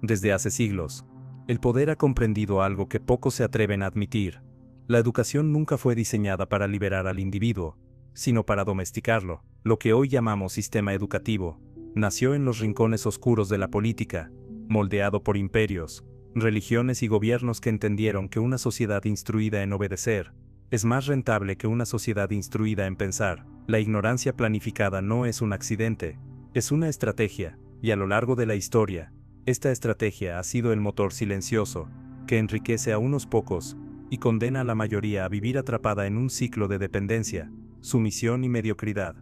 Desde hace siglos, el poder ha comprendido algo que pocos se atreven a admitir. La educación nunca fue diseñada para liberar al individuo, sino para domesticarlo. Lo que hoy llamamos sistema educativo, nació en los rincones oscuros de la política, moldeado por imperios, religiones y gobiernos que entendieron que una sociedad instruida en obedecer es más rentable que una sociedad instruida en pensar. La ignorancia planificada no es un accidente, es una estrategia, y a lo largo de la historia, esta estrategia ha sido el motor silencioso, que enriquece a unos pocos, y condena a la mayoría a vivir atrapada en un ciclo de dependencia, sumisión y mediocridad.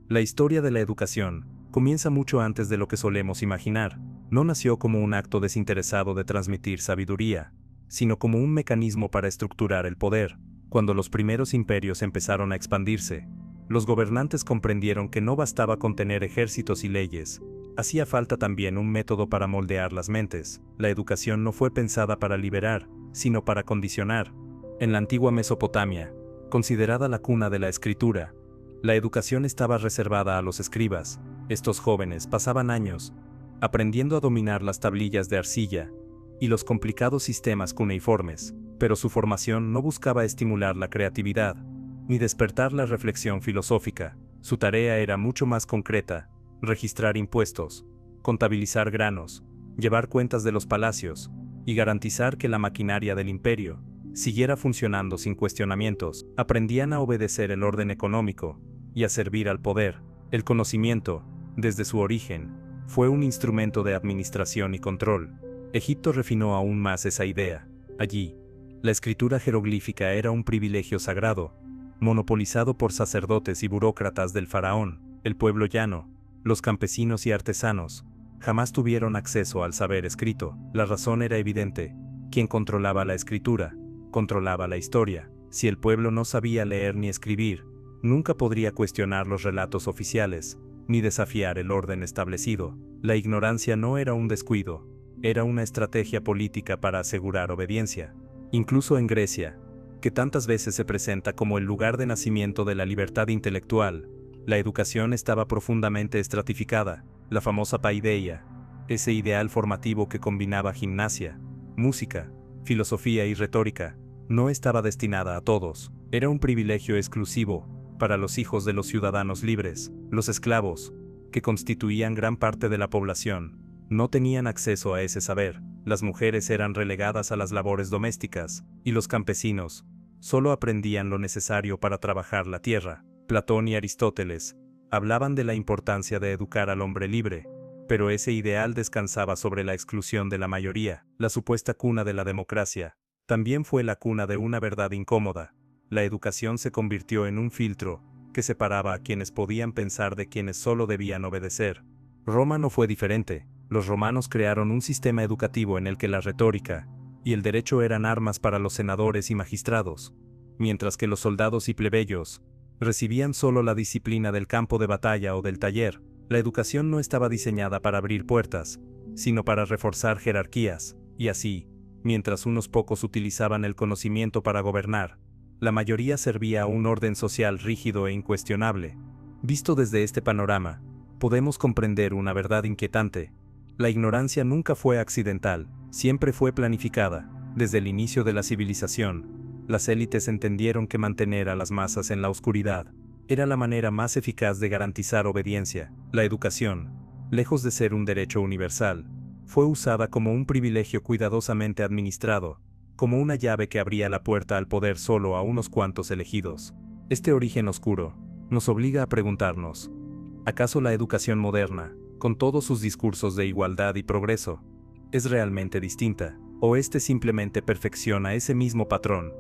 La historia de la educación comienza mucho antes de lo que solemos imaginar. No nació como un acto desinteresado de transmitir sabiduría, sino como un mecanismo para estructurar el poder. Cuando los primeros imperios empezaron a expandirse, los gobernantes comprendieron que no bastaba con tener ejércitos y leyes, hacía falta también un método para moldear las mentes. La educación no fue pensada para liberar, sino para condicionar. En la antigua Mesopotamia, considerada la cuna de la escritura, la educación estaba reservada a los escribas. Estos jóvenes pasaban años aprendiendo a dominar las tablillas de arcilla y los complicados sistemas cuneiformes, pero su formación no buscaba estimular la creatividad, ni despertar la reflexión filosófica. Su tarea era mucho más concreta: registrar impuestos, contabilizar granos, llevar cuentas de los palacios, y garantizar que la maquinaria del imperio siguiera funcionando sin cuestionamientos. Aprendían a obedecer el orden económico y a servir al poder. El conocimiento, desde su origen, fue un instrumento de administración y control. Egipto refinó aún más esa idea. Allí, la escritura jeroglífica era un privilegio sagrado, monopolizado por sacerdotes y burócratas del faraón. El pueblo llano, los campesinos y artesanos, jamás tuvieron acceso al saber escrito. La razón era evidente: quien controlaba la escritura, controlaba la historia. Si el pueblo no sabía leer ni escribir, nunca podría cuestionar los relatos oficiales, ni desafiar el orden establecido. La ignorancia no era un descuido, era una estrategia política para asegurar obediencia. Incluso en Grecia, que tantas veces se presenta como el lugar de nacimiento de la libertad intelectual, la educación estaba profundamente estratificada. La famosa paideia, ese ideal formativo que combinaba gimnasia, música, filosofía y retórica, no estaba destinada a todos. Era un privilegio exclusivo para los hijos de los ciudadanos libres. Los esclavos, que constituían gran parte de la población, no tenían acceso a ese saber. Las mujeres eran relegadas a las labores domésticas, y los campesinos solo aprendían lo necesario para trabajar la tierra. Platón y Aristóteles hablaban de la importancia de educar al hombre libre, pero ese ideal descansaba sobre la exclusión de la mayoría. La supuesta cuna de la democracia también fue la cuna de una verdad incómoda. La educación se convirtió en un filtro que separaba a quienes podían pensar de quienes solo debían obedecer. Roma no fue diferente. Los romanos crearon un sistema educativo en el que la retórica y el derecho eran armas para los senadores y magistrados, mientras que los soldados y plebeyos recibían solo la disciplina del campo de batalla o del taller. La educación no estaba diseñada para abrir puertas, sino para reforzar jerarquías, y así, mientras unos pocos utilizaban el conocimiento para gobernar, la mayoría servía a un orden social rígido e incuestionable. Visto desde este panorama, podemos comprender una verdad inquietante: la ignorancia nunca fue accidental, siempre fue planificada. Desde el inicio de la civilización, las élites entendieron que mantener a las masas en la oscuridad era la manera más eficaz de garantizar obediencia. La educación, lejos de ser un derecho universal, fue usada como un privilegio cuidadosamente administrado, como una llave que abría la puerta al poder solo a unos cuantos elegidos. Este origen oscuro nos obliga a preguntarnos: ¿acaso la educación moderna, con todos sus discursos de igualdad y progreso, es realmente distinta? ¿O este simplemente perfecciona ese mismo patrón,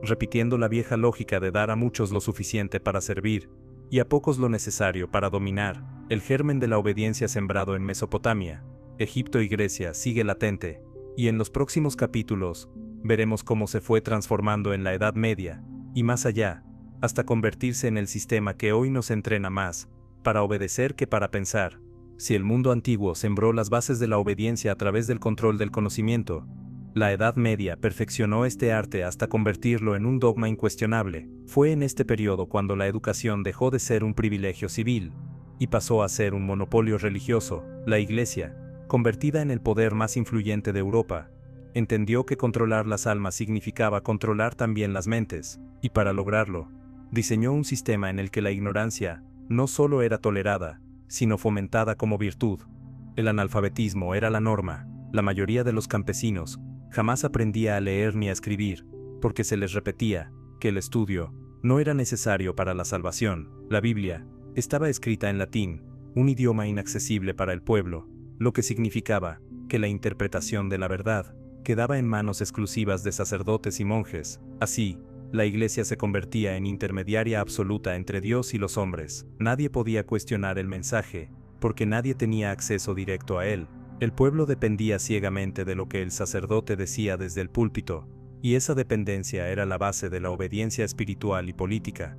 repitiendo la vieja lógica de dar a muchos lo suficiente para servir, y a pocos lo necesario para dominar? El germen de la obediencia sembrado en Mesopotamia, Egipto y Grecia sigue latente, y en los próximos capítulos veremos cómo se fue transformando en la Edad Media, y más allá, hasta convertirse en el sistema que hoy nos entrena más para obedecer que para pensar. Si el mundo antiguo sembró las bases de la obediencia a través del control del conocimiento, la Edad Media perfeccionó este arte hasta convertirlo en un dogma incuestionable. Fue en este periodo cuando la educación dejó de ser un privilegio civil y pasó a ser un monopolio religioso. La Iglesia, convertida en el poder más influyente de Europa, entendió que controlar las almas significaba controlar también las mentes, y para lograrlo, diseñó un sistema en el que la ignorancia no solo era tolerada, sino fomentada como virtud. El analfabetismo era la norma. La mayoría de los campesinos jamás aprendía a leer ni a escribir, porque se les repetía que el estudio no era necesario para la salvación. La Biblia estaba escrita en latín, un idioma inaccesible para el pueblo, lo que significaba que la interpretación de la verdad quedaba en manos exclusivas de sacerdotes y monjes. Así, la Iglesia se convertía en intermediaria absoluta entre Dios y los hombres. Nadie podía cuestionar el mensaje, porque nadie tenía acceso directo a él. El pueblo dependía ciegamente de lo que el sacerdote decía desde el púlpito, y esa dependencia era la base de la obediencia espiritual y política.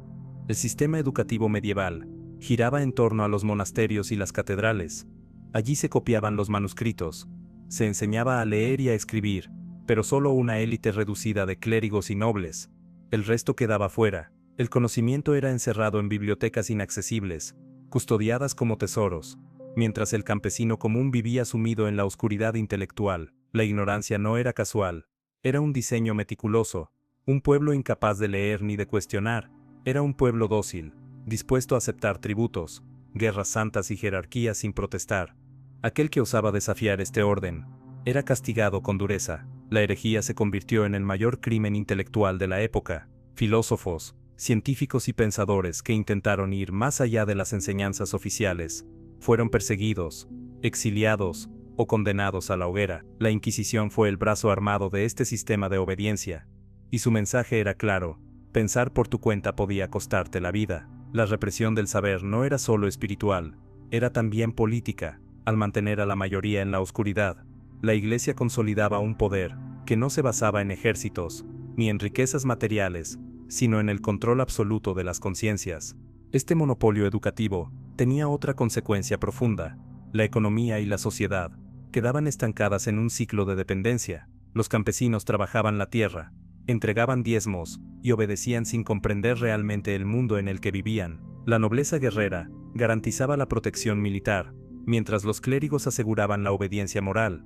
El sistema educativo medieval giraba en torno a los monasterios y las catedrales. Allí se copiaban los manuscritos, se enseñaba a leer y a escribir, pero solo una élite reducida de clérigos y nobles. El resto quedaba fuera. El conocimiento era encerrado en bibliotecas inaccesibles, custodiadas como tesoros, mientras el campesino común vivía sumido en la oscuridad intelectual. La ignorancia no era casual, era un diseño meticuloso. Un pueblo incapaz de leer ni de cuestionar, era un pueblo dócil, dispuesto a aceptar tributos, guerras santas y jerarquías sin protestar. Aquel que osaba desafiar este orden era castigado con dureza. La herejía se convirtió en el mayor crimen intelectual de la época. Filósofos, científicos y pensadores que intentaron ir más allá de las enseñanzas oficiales fueron perseguidos, exiliados o condenados a la hoguera. La Inquisición fue el brazo armado de este sistema de obediencia, y su mensaje era claro: pensar por tu cuenta podía costarte la vida. La represión del saber no era solo espiritual, era también política. Al mantener a la mayoría en la oscuridad, la Iglesia consolidaba un poder que no se basaba en ejércitos, ni en riquezas materiales, sino en el control absoluto de las conciencias. Este monopolio educativo tenía otra consecuencia profunda: la economía y la sociedad quedaban estancadas en un ciclo de dependencia. Los campesinos trabajaban la tierra, entregaban diezmos y obedecían sin comprender realmente el mundo en el que vivían. La nobleza guerrera garantizaba la protección militar, mientras los clérigos aseguraban la obediencia moral.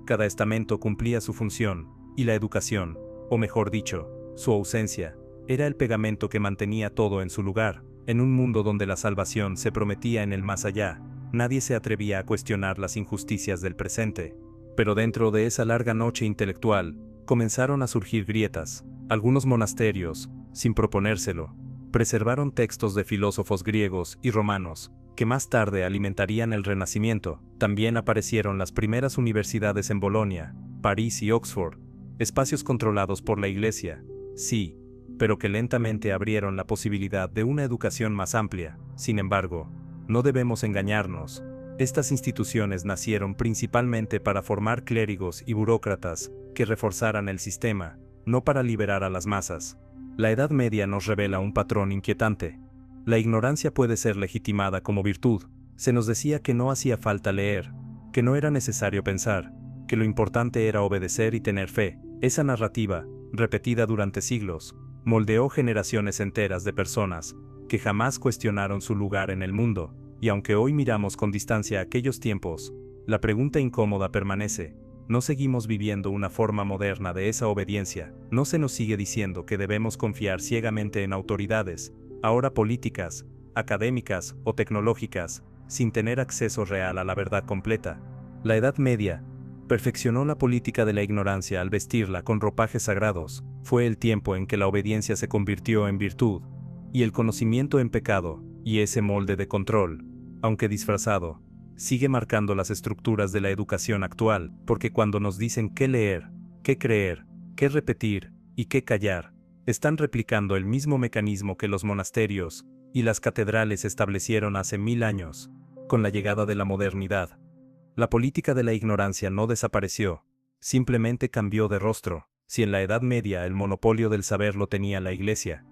Cada estamento cumplía su función, y la educación, o mejor dicho, su ausencia, era el pegamento que mantenía todo en su lugar. En un mundo donde la salvación se prometía en el más allá, nadie se atrevía a cuestionar las injusticias del presente. Pero dentro de esa larga noche intelectual, comenzaron a surgir grietas. Algunos monasterios, sin proponérselo, preservaron textos de filósofos griegos y romanos, que más tarde alimentarían el Renacimiento. También aparecieron las primeras universidades en Bolonia, París y Oxford, espacios controlados por la Iglesia, sí, pero que lentamente abrieron la posibilidad de una educación más amplia. Sin embargo, no debemos engañarnos. Estas instituciones nacieron principalmente para formar clérigos y burócratas que reforzaran el sistema, no para liberar a las masas. La Edad Media nos revela un patrón inquietante. La ignorancia puede ser legitimada como virtud. Se nos decía que no hacía falta leer, que no era necesario pensar, que lo importante era obedecer y tener fe. Esa narrativa, repetida durante siglos, moldeó generaciones enteras de personas que jamás cuestionaron su lugar en el mundo. Y aunque hoy miramos con distancia aquellos tiempos, la pregunta incómoda permanece: ¿no seguimos viviendo una forma moderna de esa obediencia? ¿No se nos sigue diciendo que debemos confiar ciegamente en autoridades, ahora políticas, académicas o tecnológicas, sin tener acceso real a la verdad completa? La Edad Media perfeccionó la política de la ignorancia al vestirla con ropajes sagrados. Fue el tiempo en que la obediencia se convirtió en virtud, y el conocimiento en pecado, y ese molde de control, aunque disfrazado, sigue marcando las estructuras de la educación actual, porque cuando nos dicen qué leer, qué creer, qué repetir y qué callar, están replicando el mismo mecanismo que los monasterios y las catedrales establecieron hace 1000 años. Con la llegada de la modernidad, la política de la ignorancia no desapareció, simplemente cambió de rostro. Si en la Edad Media el monopolio del saber lo tenía la Iglesia,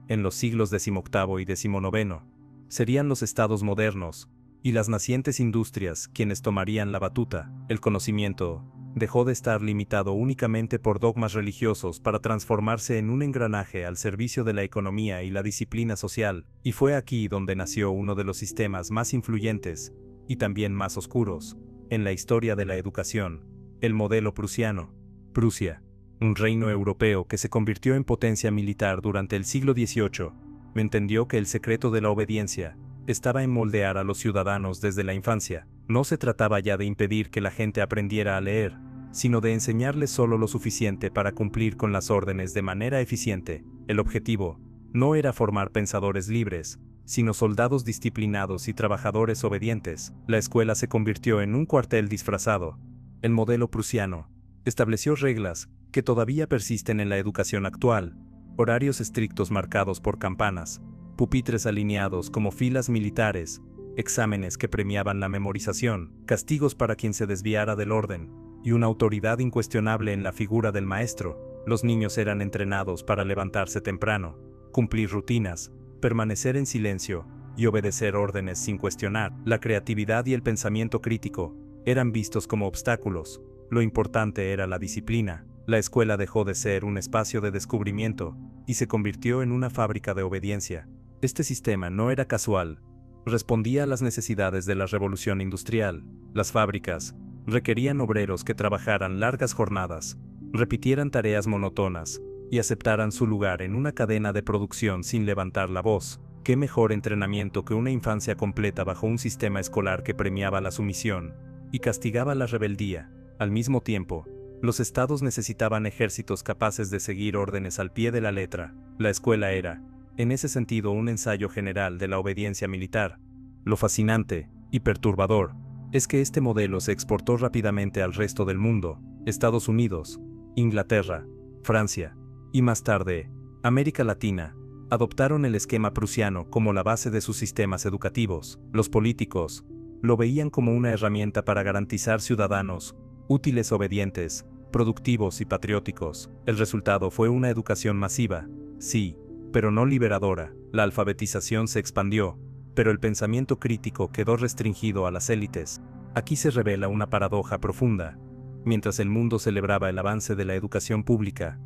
en los siglos XVIII y XIX, serían los estados modernos y las nacientes industrias quienes tomarían la batuta. El conocimiento dejó de estar limitado únicamente por dogmas religiosos para transformarse en un engranaje al servicio de la economía y la disciplina social, y fue aquí donde nació uno de los sistemas más influyentes y también más oscuros en la historia de la educación, el modelo prusiano. Prusia, un reino europeo que se convirtió en potencia militar durante el siglo XVIII, entendió que el secreto de la obediencia estaba en moldear a los ciudadanos desde la infancia. No se trataba ya de impedir que la gente aprendiera a leer, sino de enseñarles solo lo suficiente para cumplir con las órdenes de manera eficiente. El objetivo no era formar pensadores libres, sino soldados disciplinados y trabajadores obedientes. La escuela se convirtió en un cuartel disfrazado. El modelo prusiano estableció reglas que todavía persisten en la educación actual: horarios estrictos marcados por campanas, pupitres alineados como filas militares, exámenes que premiaban la memorización, castigos para quien se desviara del orden, y una autoridad incuestionable en la figura del maestro. Los niños eran entrenados para levantarse temprano, cumplir rutinas, permanecer en silencio y obedecer órdenes sin cuestionar. La creatividad y el pensamiento crítico eran vistos como obstáculos. Lo importante era la disciplina. La escuela dejó de ser un espacio de descubrimiento y se convirtió en una fábrica de obediencia. Este sistema no era casual. Respondía a las necesidades de la revolución industrial. Las fábricas requerían obreros que trabajaran largas jornadas, repitieran tareas monótonas y aceptaran su lugar en una cadena de producción sin levantar la voz. ¿Qué mejor entrenamiento que una infancia completa bajo un sistema escolar que premiaba la sumisión y castigaba la rebeldía? Al mismo tiempo, los estados necesitaban ejércitos capaces de seguir órdenes al pie de la letra. La escuela era, en ese sentido, un ensayo general de la obediencia militar. Lo fascinante y perturbador es que este modelo se exportó rápidamente al resto del mundo. Estados Unidos, Inglaterra, Francia y más tarde, América Latina, adoptaron el esquema prusiano como la base de sus sistemas educativos. Los políticos lo veían como una herramienta para garantizar ciudadanos útiles, obedientes, productivos y patrióticos. El resultado fue una educación masiva, sí, pero no liberadora. La alfabetización se expandió, pero el pensamiento crítico quedó restringido a las élites. Aquí se revela una paradoja profunda. Mientras el mundo celebraba el avance de la educación pública,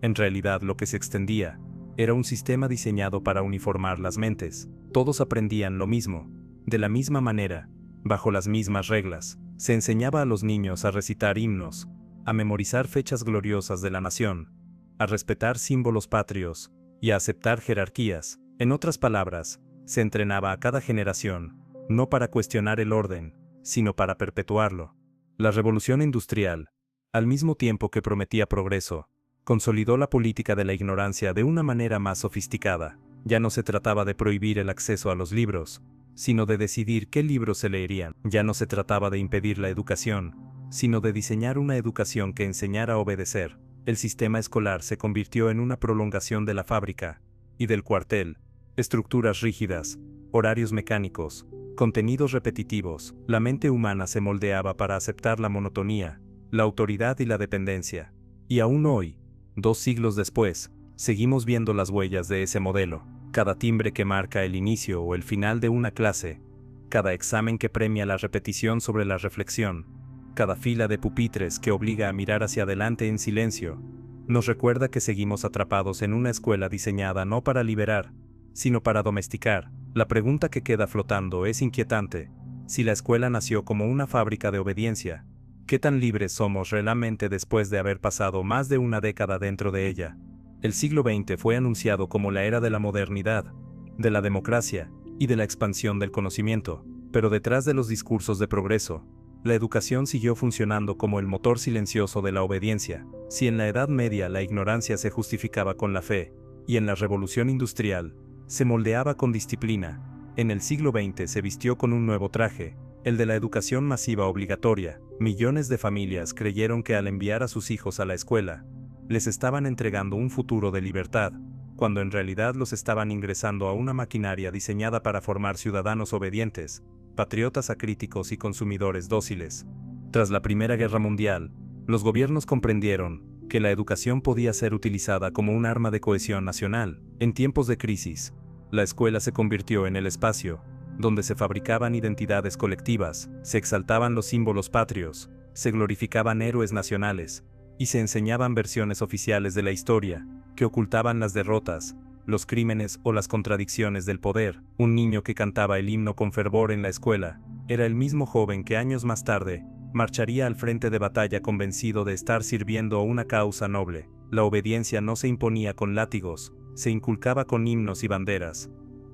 en realidad lo que se extendía era un sistema diseñado para uniformar las mentes. Todos aprendían lo mismo, de la misma manera, bajo las mismas reglas. Se enseñaba a los niños a recitar himnos, a memorizar fechas gloriosas de la nación, a respetar símbolos patrios y a aceptar jerarquías. En otras palabras, se entrenaba a cada generación, no para cuestionar el orden, sino para perpetuarlo. La revolución industrial, al mismo tiempo que prometía progreso, consolidó la política de la ignorancia de una manera más sofisticada. Ya no se trataba de prohibir el acceso a los libros, sino de decidir qué libros se leerían. Ya no se trataba de impedir la educación, sino de diseñar una educación que enseñara a obedecer. El sistema escolar se convirtió en una prolongación de la fábrica y del cuartel. Estructuras rígidas, horarios mecánicos, contenidos repetitivos. La mente humana se moldeaba para aceptar la monotonía, la autoridad y la dependencia. Y aún hoy, 2 siglos después, seguimos viendo las huellas de ese modelo. Cada timbre que marca el inicio o el final de una clase, cada examen que premia la repetición sobre la reflexión, cada fila de pupitres que obliga a mirar hacia adelante en silencio, nos recuerda que seguimos atrapados en una escuela diseñada no para liberar, sino para domesticar. La pregunta que queda flotando es inquietante. Si la escuela nació como una fábrica de obediencia, ¿qué tan libres somos realmente después de haber pasado más de una década dentro de ella? El siglo XX fue anunciado como la era de la modernidad, de la democracia y de la expansión del conocimiento, pero detrás de los discursos de progreso, la educación siguió funcionando como el motor silencioso de la obediencia. Si en la Edad Media la ignorancia se justificaba con la fe, y en la Revolución Industrial se moldeaba con disciplina, en el siglo XX se vistió con un nuevo traje, el de la educación masiva obligatoria. Millones de familias creyeron que al enviar a sus hijos a la escuela, les estaban entregando un futuro de libertad, cuando en realidad los estaban ingresando a una maquinaria diseñada para formar ciudadanos obedientes, patriotas acríticos y consumidores dóciles. Tras la Primera Guerra Mundial, los gobiernos comprendieron que la educación podía ser utilizada como un arma de cohesión nacional. En tiempos de crisis, la escuela se convirtió en el espacio donde se fabricaban identidades colectivas, se exaltaban los símbolos patrios, se glorificaban héroes nacionales, y se enseñaban versiones oficiales de la historia, que ocultaban las derrotas, los crímenes o las contradicciones del poder. Un niño que cantaba el himno con fervor en la escuela, era el mismo joven que años más tarde marcharía al frente de batalla convencido de estar sirviendo a una causa noble. La obediencia no se imponía con látigos, se inculcaba con himnos y banderas.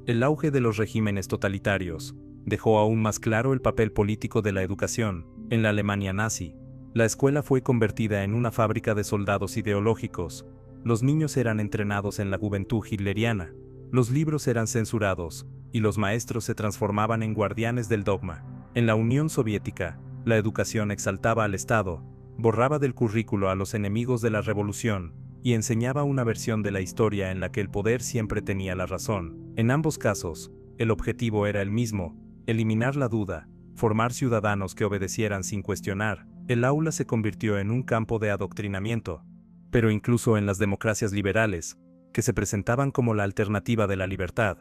El auge de los regímenes totalitarios dejó aún más claro el papel político de la educación. En la Alemania nazi, la escuela fue convertida en una fábrica de soldados ideológicos. Los niños eran entrenados en la juventud hitleriana, los libros eran censurados, y los maestros se transformaban en guardianes del dogma. En la Unión Soviética, la educación exaltaba al Estado, borraba del currículo a los enemigos de la revolución, y enseñaba una versión de la historia en la que el poder siempre tenía la razón. En ambos casos, el objetivo era el mismo: eliminar la duda, formar ciudadanos que obedecieran sin cuestionar. El aula se convirtió en un campo de adoctrinamiento. Pero incluso en las democracias liberales, que se presentaban como la alternativa de la libertad,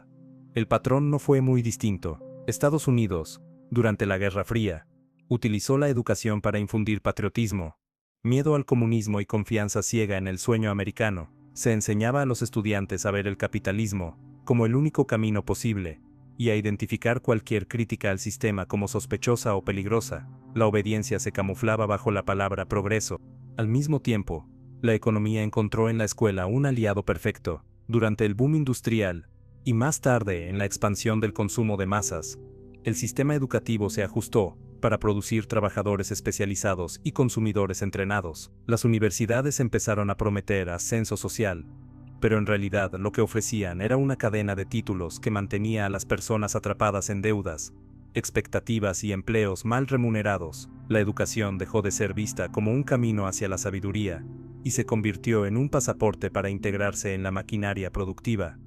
el patrón no fue muy distinto. Estados Unidos, durante la Guerra Fría, utilizó la educación para infundir patriotismo, miedo al comunismo y confianza ciega en el sueño americano. Se enseñaba a los estudiantes a ver el capitalismo como el único camino posible, y a identificar cualquier crítica al sistema como sospechosa o peligrosa. La obediencia se camuflaba bajo la palabra progreso. Al mismo tiempo, la economía encontró en la escuela un aliado perfecto. Durante el boom industrial, y más tarde en la expansión del consumo de masas, el sistema educativo se ajustó para producir trabajadores especializados y consumidores entrenados. Las universidades empezaron a prometer ascenso social, pero en realidad lo que ofrecían era una cadena de títulos que mantenía a las personas atrapadas en deudas, expectativas y empleos mal remunerados. La educación dejó de ser vista como un camino hacia la sabiduría, y se convirtió en un pasaporte para integrarse en la maquinaria productiva.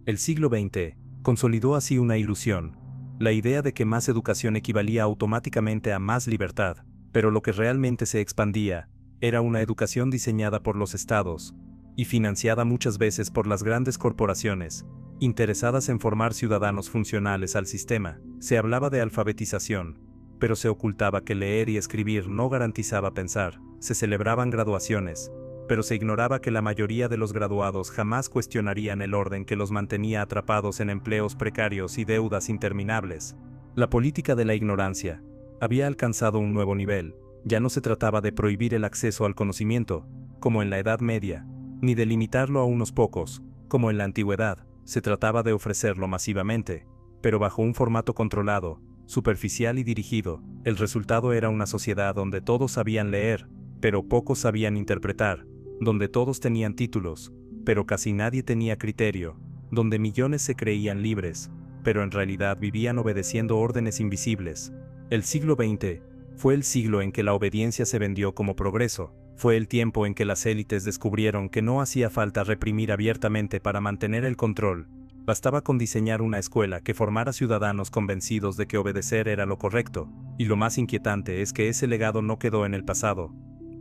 El siglo XX consolidó así una ilusión: la idea de que más educación equivalía automáticamente a más libertad, pero lo que realmente se expandía era una educación diseñada por los estados, y financiada muchas veces por las grandes corporaciones, interesadas en formar ciudadanos funcionales al sistema. Se hablaba de alfabetización, pero se ocultaba que leer y escribir no garantizaba pensar. Se celebraban graduaciones, pero se ignoraba que la mayoría de los graduados jamás cuestionarían el orden que los mantenía atrapados en empleos precarios y deudas interminables. La política de la ignorancia había alcanzado un nuevo nivel. Ya no se trataba de prohibir el acceso al conocimiento, como en la Edad Media, ni de limitarlo a unos pocos, como en la Antigüedad. Se trataba de ofrecerlo masivamente, pero bajo un formato controlado, superficial y dirigido. El resultado era una sociedad donde todos sabían leer, pero pocos sabían interpretar, donde todos tenían títulos, pero casi nadie tenía criterio, donde millones se creían libres, pero en realidad vivían obedeciendo órdenes invisibles. El siglo XX fue el siglo en que la obediencia se vendió como progreso. Fue el tiempo en que las élites descubrieron que no hacía falta reprimir abiertamente para mantener el control. Bastaba con diseñar una escuela que formara ciudadanos convencidos de que obedecer era lo correcto. Y lo más inquietante es que ese legado no quedó en el pasado.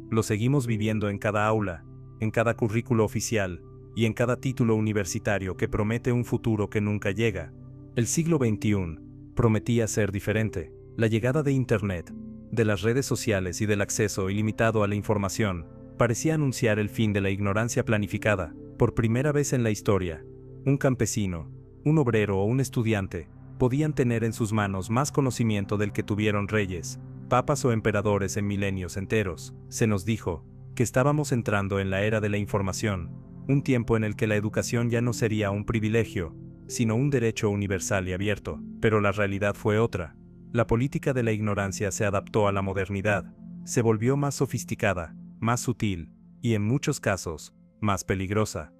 Lo seguimos viviendo en cada aula, en cada currículo oficial, y en cada título universitario que promete un futuro que nunca llega. El siglo XXI prometía ser diferente. La llegada de Internet, de las redes sociales y del acceso ilimitado a la información, parecía anunciar el fin de la ignorancia planificada. Por primera vez en la historia, un campesino, un obrero o un estudiante podían tener en sus manos más conocimiento del que tuvieron reyes, papas o emperadores en milenios enteros. Se nos dijo que estábamos entrando en la era de la información, un tiempo en el que la educación ya no sería un privilegio, sino un derecho universal y abierto. Pero la realidad fue otra. La política de la ignorancia se adaptó a la modernidad, se volvió más sofisticada, más sutil, y en muchos casos, más peligrosa.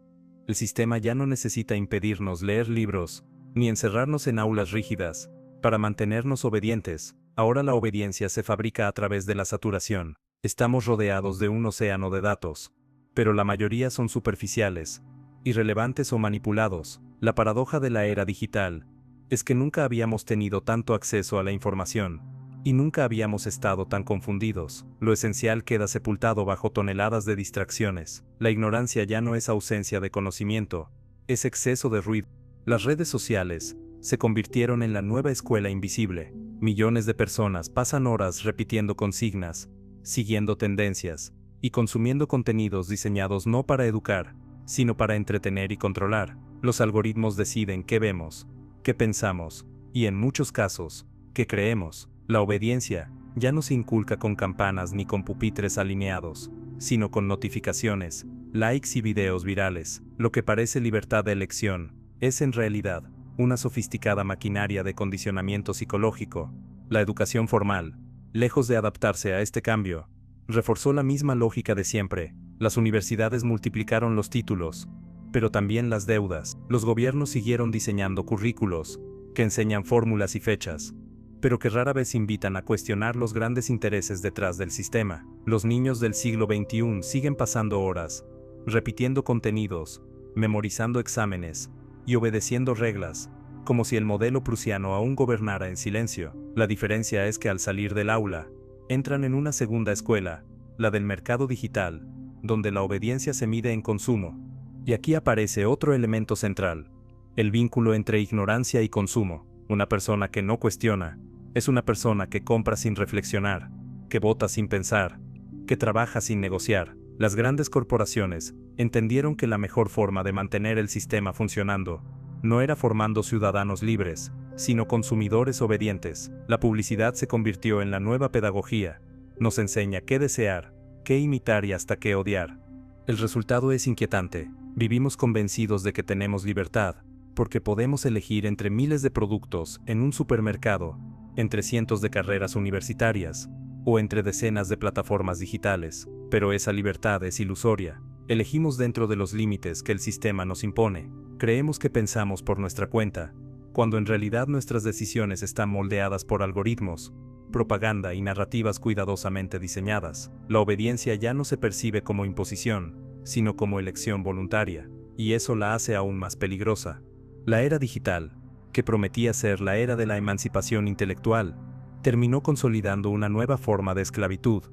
El sistema ya no necesita impedirnos leer libros, ni encerrarnos en aulas rígidas, para mantenernos obedientes. Ahora la obediencia se fabrica a través de la saturación. Estamos rodeados de un océano de datos, pero la mayoría son superficiales, irrelevantes o manipulados. La paradoja de la era digital es que nunca habíamos tenido tanto acceso a la información, y nunca habíamos estado tan confundidos. Lo esencial queda sepultado bajo toneladas de distracciones. La ignorancia ya no es ausencia de conocimiento, es exceso de ruido. Las redes sociales se convirtieron en la nueva escuela invisible. Millones de personas pasan horas repitiendo consignas, siguiendo tendencias, y consumiendo contenidos diseñados no para educar, sino para entretener y controlar. Los algoritmos deciden qué vemos, qué pensamos, y en muchos casos, qué creemos. La obediencia Ya no se inculca con campanas ni con pupitres alineados, sino con notificaciones, likes y videos virales. Lo que parece libertad de elección, es en realidad una sofisticada maquinaria de condicionamiento psicológico. La educación formal, lejos de adaptarse a este cambio, reforzó la misma lógica de siempre. Las universidades multiplicaron los títulos, pero también las deudas. Los gobiernos siguieron diseñando currículos, que enseñan fórmulas y fechas, pero que rara vez invitan a cuestionar los grandes intereses detrás del sistema. Los niños del siglo XXI siguen pasando horas, repitiendo contenidos, memorizando exámenes y obedeciendo reglas, como si el modelo prusiano aún gobernara en silencio. La diferencia es que al salir del aula, entran en una segunda escuela, la del mercado digital, donde la obediencia se mide en consumo. Y aquí aparece otro elemento central: el vínculo entre ignorancia y consumo. Una persona que no cuestiona, es una persona que compra sin reflexionar, que vota sin pensar, que trabaja sin negociar. Las grandes corporaciones entendieron que la mejor forma de mantener el sistema funcionando no era formando ciudadanos libres, sino consumidores obedientes. La publicidad se convirtió en la nueva pedagogía. Nos enseña qué desear, qué imitar y hasta qué odiar. El resultado es inquietante. Vivimos convencidos de que tenemos libertad, porque podemos elegir entre miles de productos en un supermercado, entre cientos de carreras universitarias, o entre decenas de plataformas digitales. Pero esa libertad es ilusoria. Elegimos dentro de los límites que el sistema nos impone. Creemos que pensamos por nuestra cuenta, cuando en realidad nuestras decisiones están moldeadas por algoritmos, propaganda y narrativas cuidadosamente diseñadas. La obediencia ya no se percibe como imposición, sino como elección voluntaria, y eso la hace aún más peligrosa. La era digital, que prometía ser la era de la emancipación intelectual, terminó consolidando una nueva forma de esclavitud,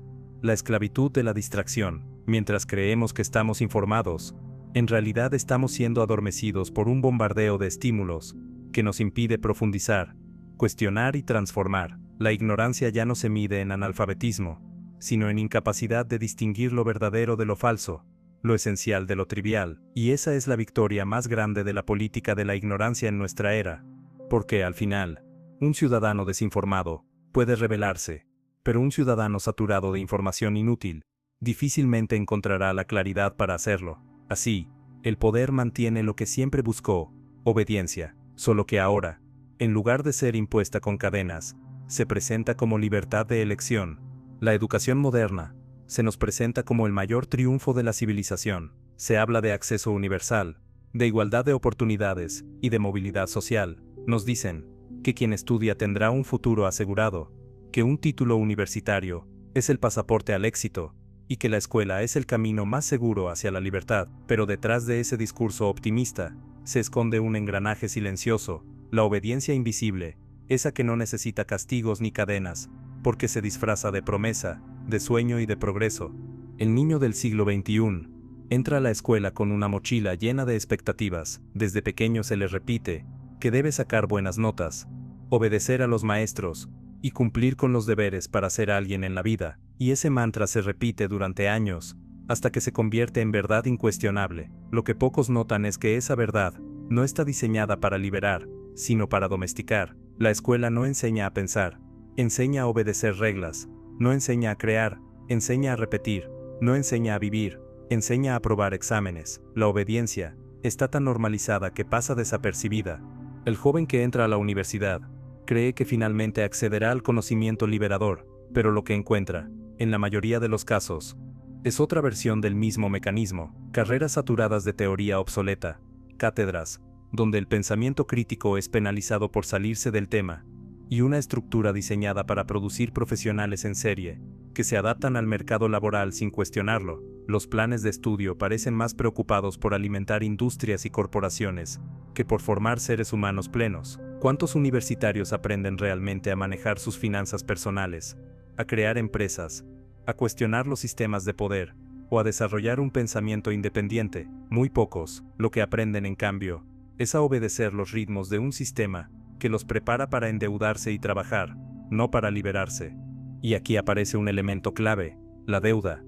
la esclavitud de la distracción. Mientras creemos que estamos informados, en realidad estamos siendo adormecidos por un bombardeo de estímulos que nos impide profundizar, cuestionar y transformar. La ignorancia ya no se mide en analfabetismo, sino en incapacidad de distinguir lo verdadero de lo falso, lo esencial de lo trivial. Y esa es la victoria más grande de la política de la ignorancia en nuestra era, porque al final, un ciudadano desinformado puede rebelarse, pero un ciudadano saturado de información inútil difícilmente encontrará la claridad para hacerlo. Así, el poder mantiene lo que siempre buscó: obediencia, solo que ahora, en lugar de ser impuesta con cadenas, se presenta como libertad de elección. La educación moderna se nos presenta como el mayor triunfo de la civilización. Se habla de acceso universal, de igualdad de oportunidades y de movilidad social. Nos dicen que quien estudia tendrá un futuro asegurado, que un título universitario es el pasaporte al éxito, y que la escuela es el camino más seguro hacia la libertad. Pero detrás de ese discurso optimista, se esconde un engranaje silencioso: la obediencia invisible, esa que no necesita castigos ni cadenas, porque se disfraza de promesa, de sueño y de progreso. El niño del siglo XXI entra a la escuela con una mochila llena de expectativas. Desde pequeño se le repite que debe sacar buenas notas, obedecer a los maestros y cumplir con los deberes para ser alguien en la vida. Y ese mantra se repite durante años, hasta que se convierte en verdad incuestionable. Lo que pocos notan es que esa verdad no está diseñada para liberar, sino para domesticar. La escuela no enseña a pensar, enseña a obedecer reglas. No enseña a crear, enseña a repetir. No enseña a vivir, enseña a aprobar exámenes. La obediencia está tan normalizada que pasa desapercibida. El joven que entra a la universidad cree que finalmente accederá al conocimiento liberador, pero lo que encuentra, en la mayoría de los casos, es otra versión del mismo mecanismo: carreras saturadas de teoría obsoleta, cátedras donde el pensamiento crítico es penalizado por salirse del tema, y una estructura diseñada para producir profesionales en serie, que se adaptan al mercado laboral sin cuestionarlo. Los planes de estudio parecen más preocupados por alimentar industrias y corporaciones que por formar seres humanos plenos. ¿Cuántos universitarios aprenden realmente a manejar sus finanzas personales, a crear empresas, a cuestionar los sistemas de poder, o a desarrollar un pensamiento independiente? Muy pocos. Lo que aprenden, en cambio, es a obedecer los ritmos de un sistema que los prepara para endeudarse y trabajar, no para liberarse. Y aquí aparece un elemento clave: la deuda.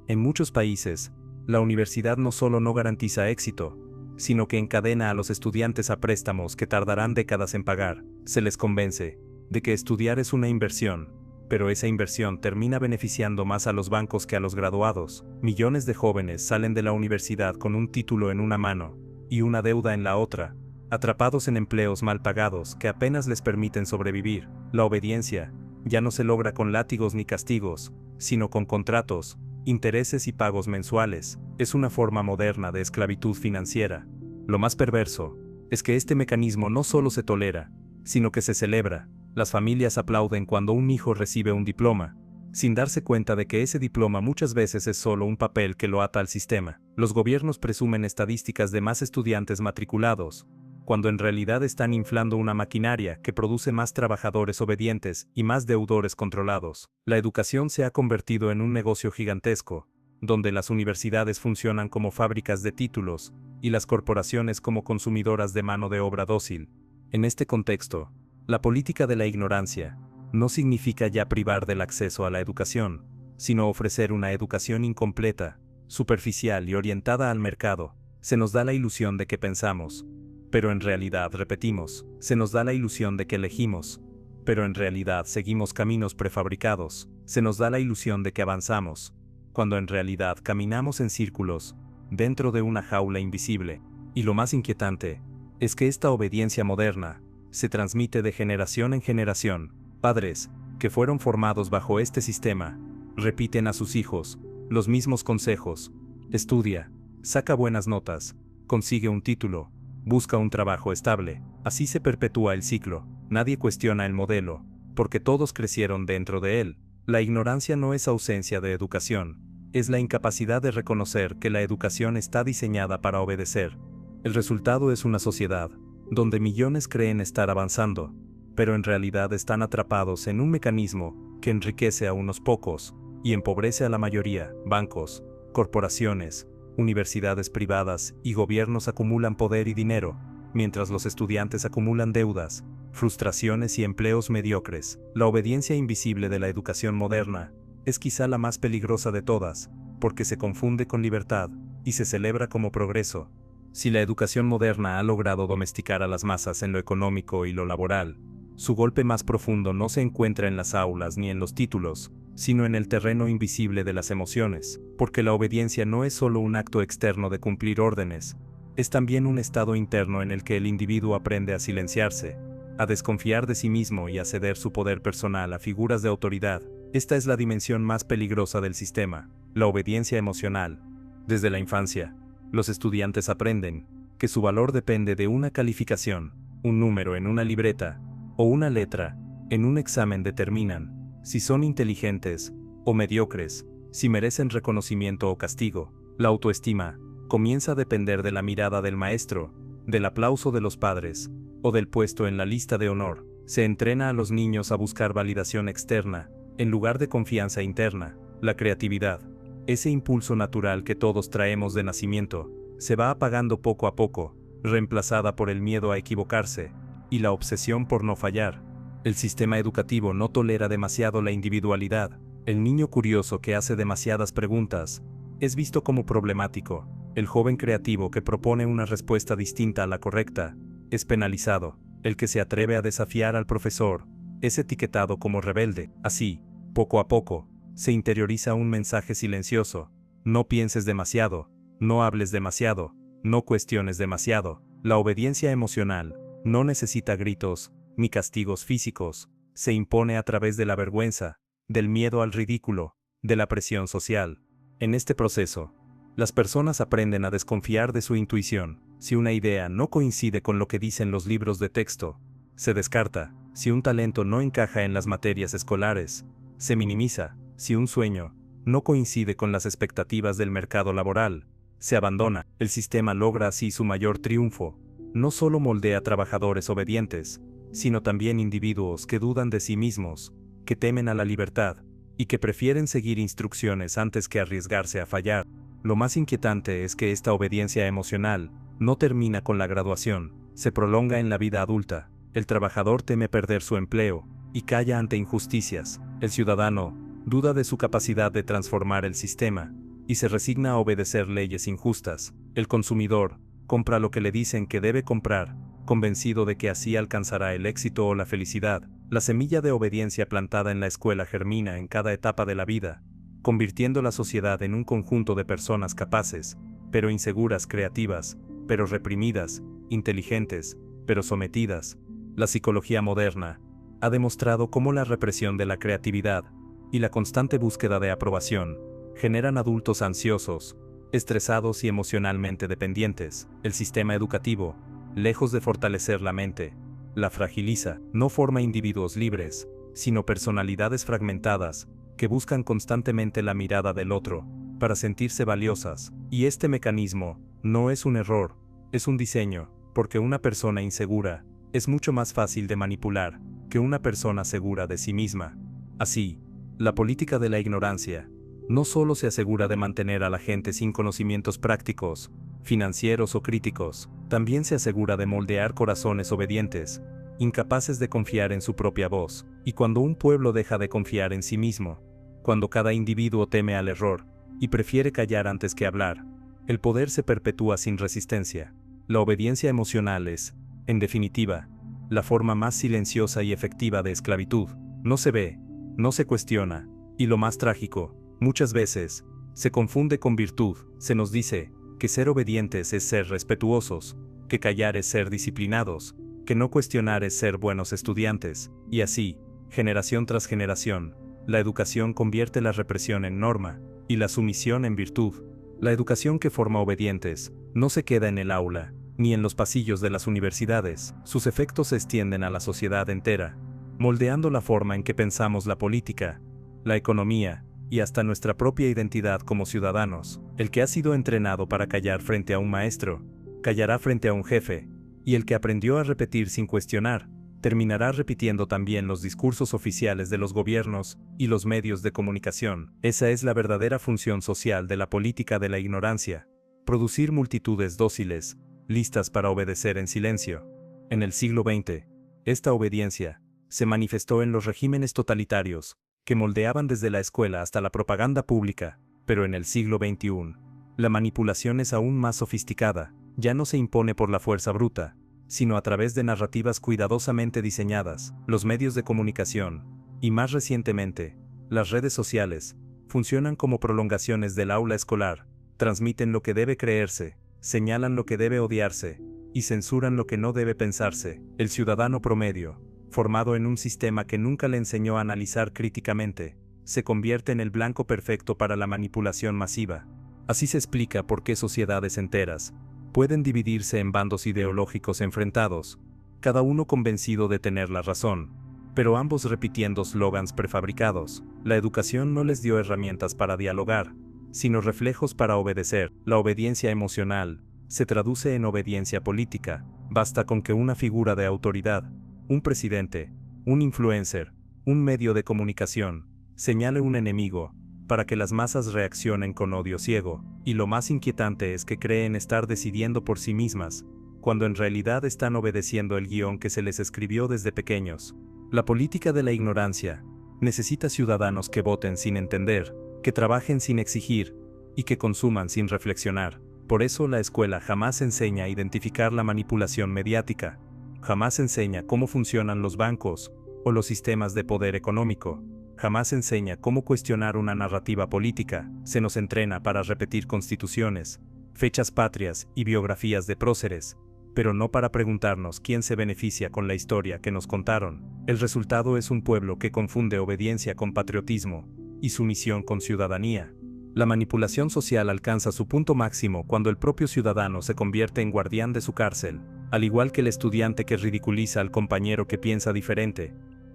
En muchos países, la universidad no solo no garantiza éxito, sino que encadena a los estudiantes a préstamos que tardarán décadas en pagar. Se les convence de que estudiar es una inversión, pero esa inversión termina beneficiando más a los bancos que a los graduados. Millones de jóvenes salen de la universidad con un título en una mano y una deuda en la otra, atrapados en empleos mal pagados que apenas les permiten sobrevivir. La obediencia ya no se logra con látigos ni castigos, sino con contratos, intereses y pagos mensuales. Es una forma moderna de esclavitud financiera. Lo más perverso es que este mecanismo no solo se tolera, sino que se celebra. Las familias aplauden cuando un hijo recibe un diploma, sin darse cuenta de que ese diploma muchas veces es solo un papel que lo ata al sistema. Los gobiernos presumen estadísticas de más estudiantes matriculados, cuando en realidad están inflando una maquinaria que produce más trabajadores obedientes y más deudores controlados. La educación se ha convertido en un negocio gigantesco, donde las universidades funcionan como fábricas de títulos y las corporaciones como consumidoras de mano de obra dócil. En este contexto, la política de la ignorancia no significa ya privar del acceso a la educación, sino ofrecer una educación incompleta, superficial y orientada al mercado. Se nos da la ilusión de que pensamos, pero en realidad repetimos. Se nos da la ilusión de que elegimos, pero en realidad seguimos caminos prefabricados. Se nos da la ilusión de que avanzamos, cuando en realidad caminamos en círculos, dentro de una jaula invisible. Y lo más inquietante es que esta obediencia moderna se transmite de generación en generación. Padres, que fueron formados bajo este sistema, repiten a sus hijos los mismos consejos: estudia, saca buenas notas, consigue un título, busca un trabajo estable. Así se perpetúa el ciclo. Nadie cuestiona el modelo, porque todos crecieron dentro de él. La ignorancia no es ausencia de educación, es la incapacidad de reconocer que la educación está diseñada para obedecer. El resultado es una sociedad donde millones creen estar avanzando, pero en realidad están atrapados en un mecanismo que enriquece a unos pocos y empobrece a la mayoría. Bancos, corporaciones, universidades privadas y gobiernos acumulan poder y dinero, mientras los estudiantes acumulan deudas, frustraciones y empleos mediocres. La obediencia invisible de la educación moderna es quizá la más peligrosa de todas, porque se confunde con libertad y se celebra como progreso. Si la educación moderna ha logrado domesticar a las masas en lo económico y lo laboral, su golpe más profundo no se encuentra en las aulas ni en los títulos, sino en el terreno invisible de las emociones, porque la obediencia no es solo un acto externo de cumplir órdenes, es también un estado interno en el que el individuo aprende a silenciarse, a desconfiar de sí mismo y a ceder su poder personal a figuras de autoridad. Esta es la dimensión más peligrosa del sistema, la obediencia emocional. Desde la infancia, los estudiantes aprenden que su valor depende de una calificación. Un número en una libreta o una letra en un examen determinan si son inteligentes o mediocres, si merecen reconocimiento o castigo. La autoestima comienza a depender de la mirada del maestro, del aplauso de los padres o del puesto en la lista de honor. Se entrena a los niños a buscar validación externa en lugar de confianza interna. La creatividad, ese impulso natural que todos traemos de nacimiento, se va apagando poco a poco, reemplazada por el miedo a equivocarse y la obsesión por no fallar. El sistema educativo no tolera demasiado la individualidad. El niño curioso que hace demasiadas preguntas es visto como problemático. El joven creativo que propone una respuesta distinta a la correcta es penalizado. El que se atreve a desafiar al profesor es etiquetado como rebelde. Así, poco a poco, se interioriza un mensaje silencioso: no pienses demasiado, no hables demasiado, no cuestiones demasiado. La obediencia emocional no necesita gritos ni castigos físicos, se impone a través de la vergüenza, del miedo al ridículo, de la presión social. En este proceso, las personas aprenden a desconfiar de su intuición. Si una idea no coincide con lo que dicen los libros de texto, se descarta. Si un talento no encaja en las materias escolares, se minimiza. Si un sueño no coincide con las expectativas del mercado laboral, se abandona. El sistema logra así su mayor triunfo. No solo moldea trabajadores obedientes, sino también individuos que dudan de sí mismos, que temen a la libertad, y que prefieren seguir instrucciones antes que arriesgarse a fallar. Lo más inquietante es que esta obediencia emocional no termina con la graduación, se prolonga en la vida adulta. El trabajador teme perder su empleo y calla ante injusticias. El ciudadano duda de su capacidad de transformar el sistema y se resigna a obedecer leyes injustas. El consumidor compra lo que le dicen que debe comprar, convencido de que así alcanzará el éxito o la felicidad. La semilla de obediencia plantada en la escuela germina en cada etapa de la vida, convirtiendo la sociedad en un conjunto de personas capaces, pero inseguras, creativas, pero reprimidas, inteligentes, pero sometidas. La psicología moderna ha demostrado cómo la represión de la creatividad y la constante búsqueda de aprobación generan adultos ansiosos, estresados y emocionalmente dependientes. El sistema educativo, lejos de fortalecer la mente, la fragiliza. No forma individuos libres, sino personalidades fragmentadas, que buscan constantemente la mirada del otro, para sentirse valiosas. Y este mecanismo no es un error, es un diseño, porque una persona insegura es mucho más fácil de manipular que una persona segura de sí misma. Así, la política de la ignorancia no solo se asegura de mantener a la gente sin conocimientos prácticos, financieros o críticos, también se asegura de moldear corazones obedientes, incapaces de confiar en su propia voz. Y cuando un pueblo deja de confiar en sí mismo, cuando cada individuo teme al error y prefiere callar antes que hablar, el poder se perpetúa sin resistencia. La obediencia emocional es, en definitiva, la forma más silenciosa y efectiva de esclavitud. No se ve, no se cuestiona, y lo más trágico, muchas veces, se confunde con virtud. Se nos dice que ser obedientes es ser respetuosos, que callar es ser disciplinados, que no cuestionar es ser buenos estudiantes, y así, generación tras generación, la educación convierte la represión en norma, y la sumisión en virtud. La educación que forma obedientes no se queda en el aula, ni en los pasillos de las universidades. Sus efectos se extienden a la sociedad entera, moldeando la forma en que pensamos la política, la economía, y hasta nuestra propia identidad como ciudadanos. El que ha sido entrenado para callar frente a un maestro, callará frente a un jefe, y el que aprendió a repetir sin cuestionar, terminará repitiendo también los discursos oficiales de los gobiernos y los medios de comunicación. Esa es la verdadera función social de la política de la ignorancia: producir multitudes dóciles, listas para obedecer en silencio. En el siglo XX, esta obediencia se manifestó en los regímenes totalitarios, que moldeaban desde la escuela hasta la propaganda pública, pero en el siglo XXI, la manipulación es aún más sofisticada. Ya no se impone por la fuerza bruta, sino a través de narrativas cuidadosamente diseñadas. Los medios de comunicación, y más recientemente, las redes sociales, funcionan como prolongaciones del aula escolar, transmiten lo que debe creerse, señalan lo que debe odiarse, y censuran lo que no debe pensarse. El ciudadano promedio, formado en un sistema que nunca le enseñó a analizar críticamente, se convierte en el blanco perfecto para la manipulación masiva. Así se explica por qué sociedades enteras pueden dividirse en bandos ideológicos enfrentados, cada uno convencido de tener la razón, pero ambos repitiendo slogans prefabricados. La educación no les dio herramientas para dialogar, sino reflejos para obedecer. La obediencia emocional se traduce en obediencia política. Basta con que una figura de autoridad, un presidente, un influencer, un medio de comunicación, señale un enemigo, para que las masas reaccionen con odio ciego. Y lo más inquietante es que creen estar decidiendo por sí mismas, cuando en realidad están obedeciendo el guión que se les escribió desde pequeños. La política de la ignorancia necesita ciudadanos que voten sin entender, que trabajen sin exigir, y que consuman sin reflexionar. Por eso la escuela jamás enseña a identificar la manipulación mediática, jamás enseña cómo funcionan los bancos o los sistemas de poder económico, jamás enseña cómo cuestionar una narrativa política. Se nos entrena para repetir constituciones, fechas patrias y biografías de próceres, pero no para preguntarnos quién se beneficia con la historia que nos contaron. El resultado es un pueblo que confunde obediencia con patriotismo y sumisión con ciudadanía. La manipulación social alcanza su punto máximo cuando el propio ciudadano se convierte en guardián de su cárcel, al igual que el estudiante que ridiculiza al compañero que piensa diferente.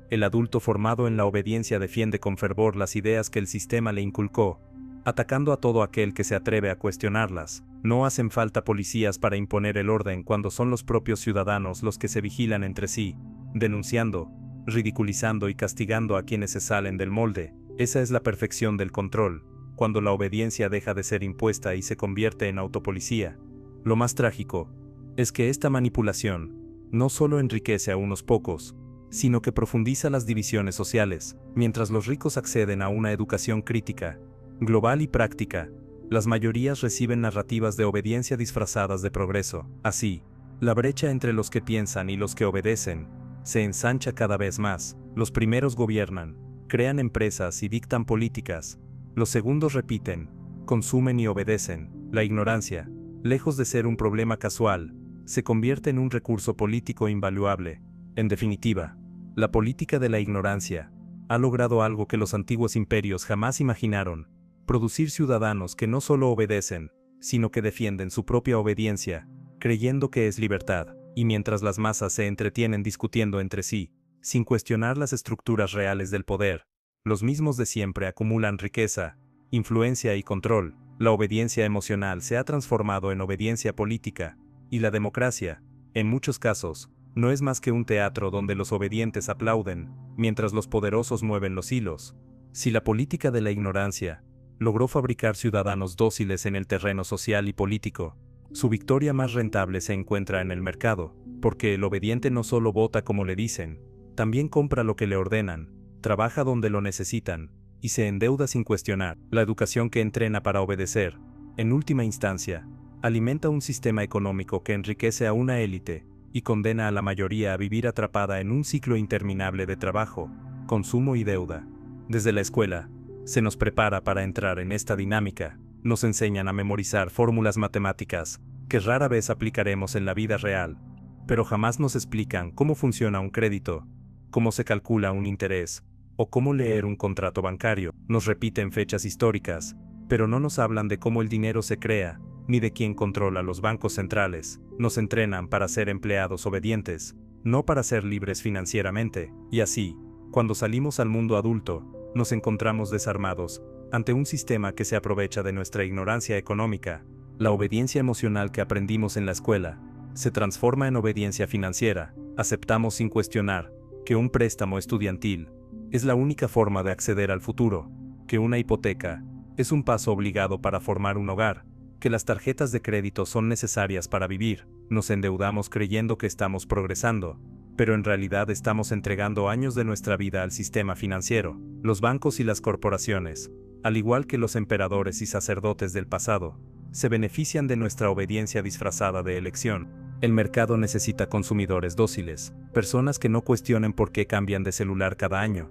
El adulto formado en la obediencia defiende con fervor las ideas que el sistema le inculcó, atacando a todo aquel que se atreve a cuestionarlas. No hacen falta policías para imponer el orden cuando son los propios ciudadanos los que se vigilan entre sí, denunciando, ridiculizando y castigando a quienes se salen del molde. Esa es la perfección del control, cuando la obediencia deja de ser impuesta y se convierte en autopolicía. Lo más trágico es que esta manipulación no solo enriquece a unos pocos, sino que profundiza las divisiones sociales. Mientras los ricos acceden a una educación crítica, global y práctica, las mayorías reciben narrativas de obediencia disfrazadas de progreso. Así, la brecha entre los que piensan y los que obedecen se ensancha cada vez más. Los primeros gobiernan, crean empresas y dictan políticas. Los segundos repiten, consumen y obedecen. La ignorancia, lejos de ser un problema casual, se convierte en un recurso político invaluable. En definitiva, la política de la ignorancia ha logrado algo que los antiguos imperios jamás imaginaron: producir ciudadanos que no solo obedecen, sino que defienden su propia obediencia, creyendo que es libertad, y mientras las masas se entretienen discutiendo entre sí, sin cuestionar las estructuras reales del poder, los mismos de siempre acumulan riqueza, influencia y control. La obediencia emocional se ha transformado en obediencia política, y la democracia, en muchos casos, no es más que un teatro donde los obedientes aplauden, mientras los poderosos mueven los hilos. Si la política de la ignorancia logró fabricar ciudadanos dóciles en el terreno social y político, su victoria más rentable se encuentra en el mercado, porque el obediente no solo vota como le dicen, también compra lo que le ordenan, trabaja donde lo necesitan, y se endeuda sin cuestionar. La educación que entrena para obedecer, en última instancia, alimenta un sistema económico que enriquece a una élite y condena a la mayoría a vivir atrapada en un ciclo interminable de trabajo, consumo y deuda. Desde la escuela, se nos prepara para entrar en esta dinámica. Nos enseñan a memorizar fórmulas matemáticas que rara vez aplicaremos en la vida real, pero jamás nos explican cómo funciona un crédito, cómo se calcula un interés, o cómo leer un contrato bancario. Nos repiten fechas históricas, pero no nos hablan de cómo el dinero se crea, ni de quién controla los bancos centrales. Nos entrenan para ser empleados obedientes, no para ser libres financieramente, y así, cuando salimos al mundo adulto, nos encontramos desarmados ante un sistema que se aprovecha de nuestra ignorancia económica. La obediencia emocional que aprendimos en la escuela se transforma en obediencia financiera. Aceptamos sin cuestionar que un préstamo estudiantil es la única forma de acceder al futuro, que una hipoteca es un paso obligado para formar un hogar, que las tarjetas de crédito son necesarias para vivir. Nos endeudamos creyendo que estamos progresando, pero en realidad estamos entregando años de nuestra vida al sistema financiero. Los bancos y las corporaciones, al igual que los emperadores y sacerdotes del pasado, se benefician de nuestra obediencia disfrazada de elección. El mercado necesita consumidores dóciles, personas que no cuestionen por qué cambian de celular cada año,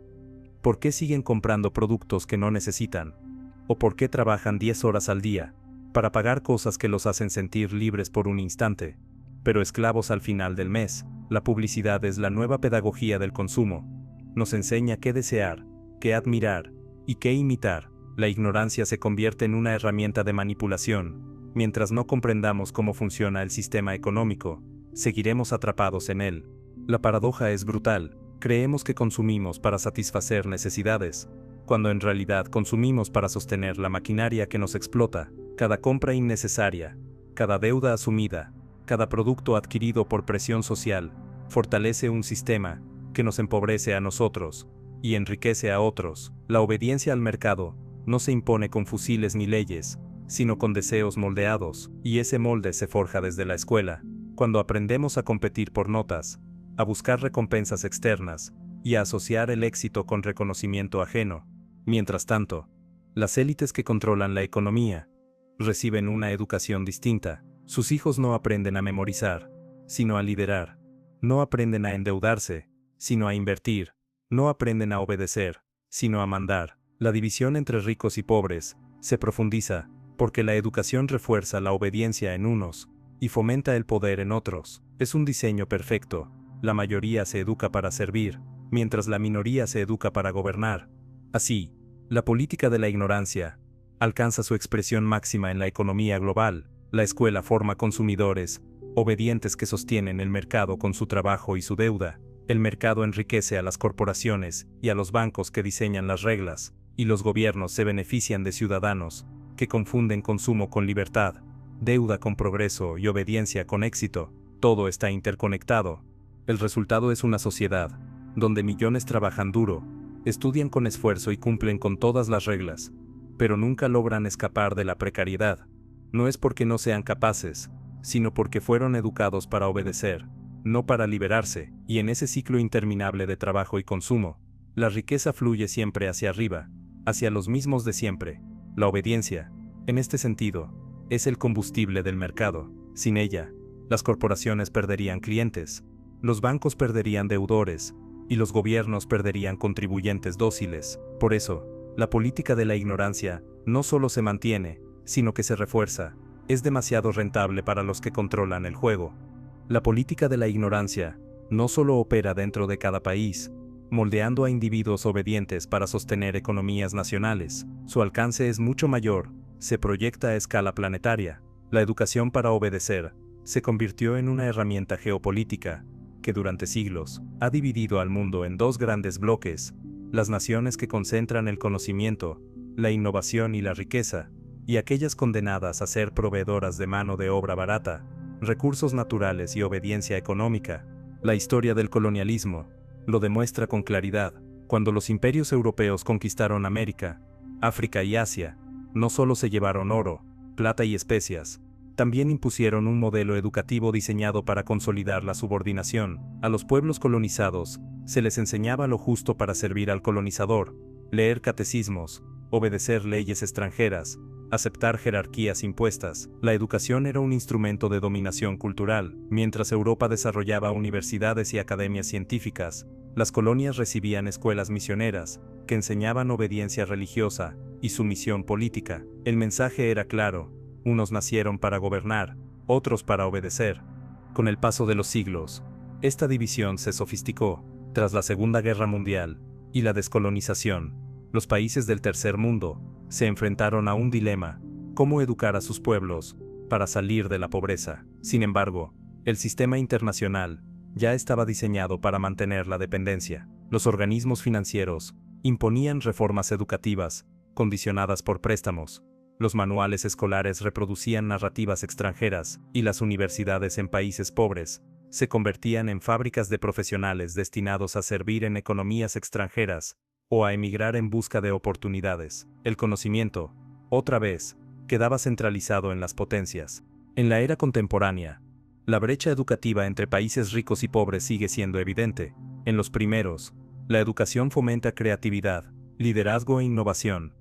por qué siguen comprando productos que no necesitan, o por qué trabajan 10 horas al día para pagar cosas que los hacen sentir libres por un instante, pero esclavos al final del mes. La publicidad es la nueva pedagogía del consumo. Nos enseña qué desear, qué admirar y qué imitar. La ignorancia se convierte en una herramienta de manipulación. Mientras no comprendamos cómo funciona el sistema económico, seguiremos atrapados en él. La paradoja es brutal. Creemos que consumimos para satisfacer necesidades, cuando en realidad consumimos para sostener la maquinaria que nos explota. Cada compra innecesaria, cada deuda asumida, cada producto adquirido por presión social, fortalece un sistema que nos empobrece a nosotros y enriquece a otros. La obediencia al mercado no se impone con fusiles ni leyes, sino con deseos moldeados, y ese molde se forja desde la escuela, cuando aprendemos a competir por notas, a buscar recompensas externas y a asociar el éxito con reconocimiento ajeno. Mientras tanto, las élites que controlan la economía reciben una educación distinta. Sus hijos no aprenden a memorizar, sino a liderar. No aprenden a endeudarse, sino a invertir. No aprenden a obedecer, sino a mandar. La división entre ricos y pobres se profundiza, porque la educación refuerza la obediencia en unos y fomenta el poder en otros. Es un diseño perfecto. La mayoría se educa para servir, mientras la minoría se educa para gobernar. Así, la política de la ignorancia alcanza su expresión máxima en la economía global. La escuela forma consumidores obedientes que sostienen el mercado con su trabajo y su deuda. El mercado enriquece a las corporaciones y a los bancos que diseñan las reglas, y los gobiernos se benefician de ciudadanos que confunden consumo con libertad, deuda con progreso y obediencia con éxito. Todo está interconectado. El resultado es una sociedad donde millones trabajan duro, estudian con esfuerzo y cumplen con todas las reglas, pero nunca logran escapar de la precariedad. No es porque no sean capaces, sino porque fueron educados para obedecer, no para liberarse, y en ese ciclo interminable de trabajo y consumo, la riqueza fluye siempre hacia arriba, hacia los mismos de siempre. La obediencia, en este sentido, es el combustible del mercado. Sin ella, las corporaciones perderían clientes, los bancos perderían deudores, y los gobiernos perderían contribuyentes dóciles. Por eso, la política de la ignorancia no solo se mantiene, sino que se refuerza. Es demasiado rentable para los que controlan el juego. La política de la ignorancia no solo opera dentro de cada país, moldeando a individuos obedientes para sostener economías nacionales. Su alcance es mucho mayor, se proyecta a escala planetaria. La educación para obedecer se convirtió en una herramienta geopolítica que durante siglos ha dividido al mundo en dos grandes bloques: las naciones que concentran el conocimiento, la innovación y la riqueza, y aquellas condenadas a ser proveedoras de mano de obra barata, recursos naturales y obediencia económica. La historia del colonialismo lo demuestra con claridad. Cuando los imperios europeos conquistaron América, África y Asia, no solo se llevaron oro, plata y especias, también impusieron un modelo educativo diseñado para consolidar la subordinación. A los pueblos colonizados se les enseñaba lo justo para servir al colonizador: leer catecismos, obedecer leyes extranjeras, aceptar jerarquías impuestas. La educación era un instrumento de dominación cultural. Mientras Europa desarrollaba universidades y academias científicas, las colonias recibían escuelas misioneras, que enseñaban obediencia religiosa y sumisión política. El mensaje era claro: unos nacieron para gobernar, otros para obedecer. Con el paso de los siglos, esta división se sofisticó. Tras la Segunda Guerra Mundial y la descolonización, los países del Tercer Mundo se enfrentaron a un dilema: cómo educar a sus pueblos para salir de la pobreza. Sin embargo, el sistema internacional ya estaba diseñado para mantener la dependencia. Los organismos financieros imponían reformas educativas, condicionadas por préstamos. Los manuales escolares reproducían narrativas extranjeras, y las universidades en países pobres se convertían en fábricas de profesionales destinados a servir en economías extranjeras o a emigrar en busca de oportunidades. El conocimiento, otra vez, quedaba centralizado en las potencias. En la era contemporánea, la brecha educativa entre países ricos y pobres sigue siendo evidente. En los primeros, la educación fomenta creatividad, liderazgo e innovación.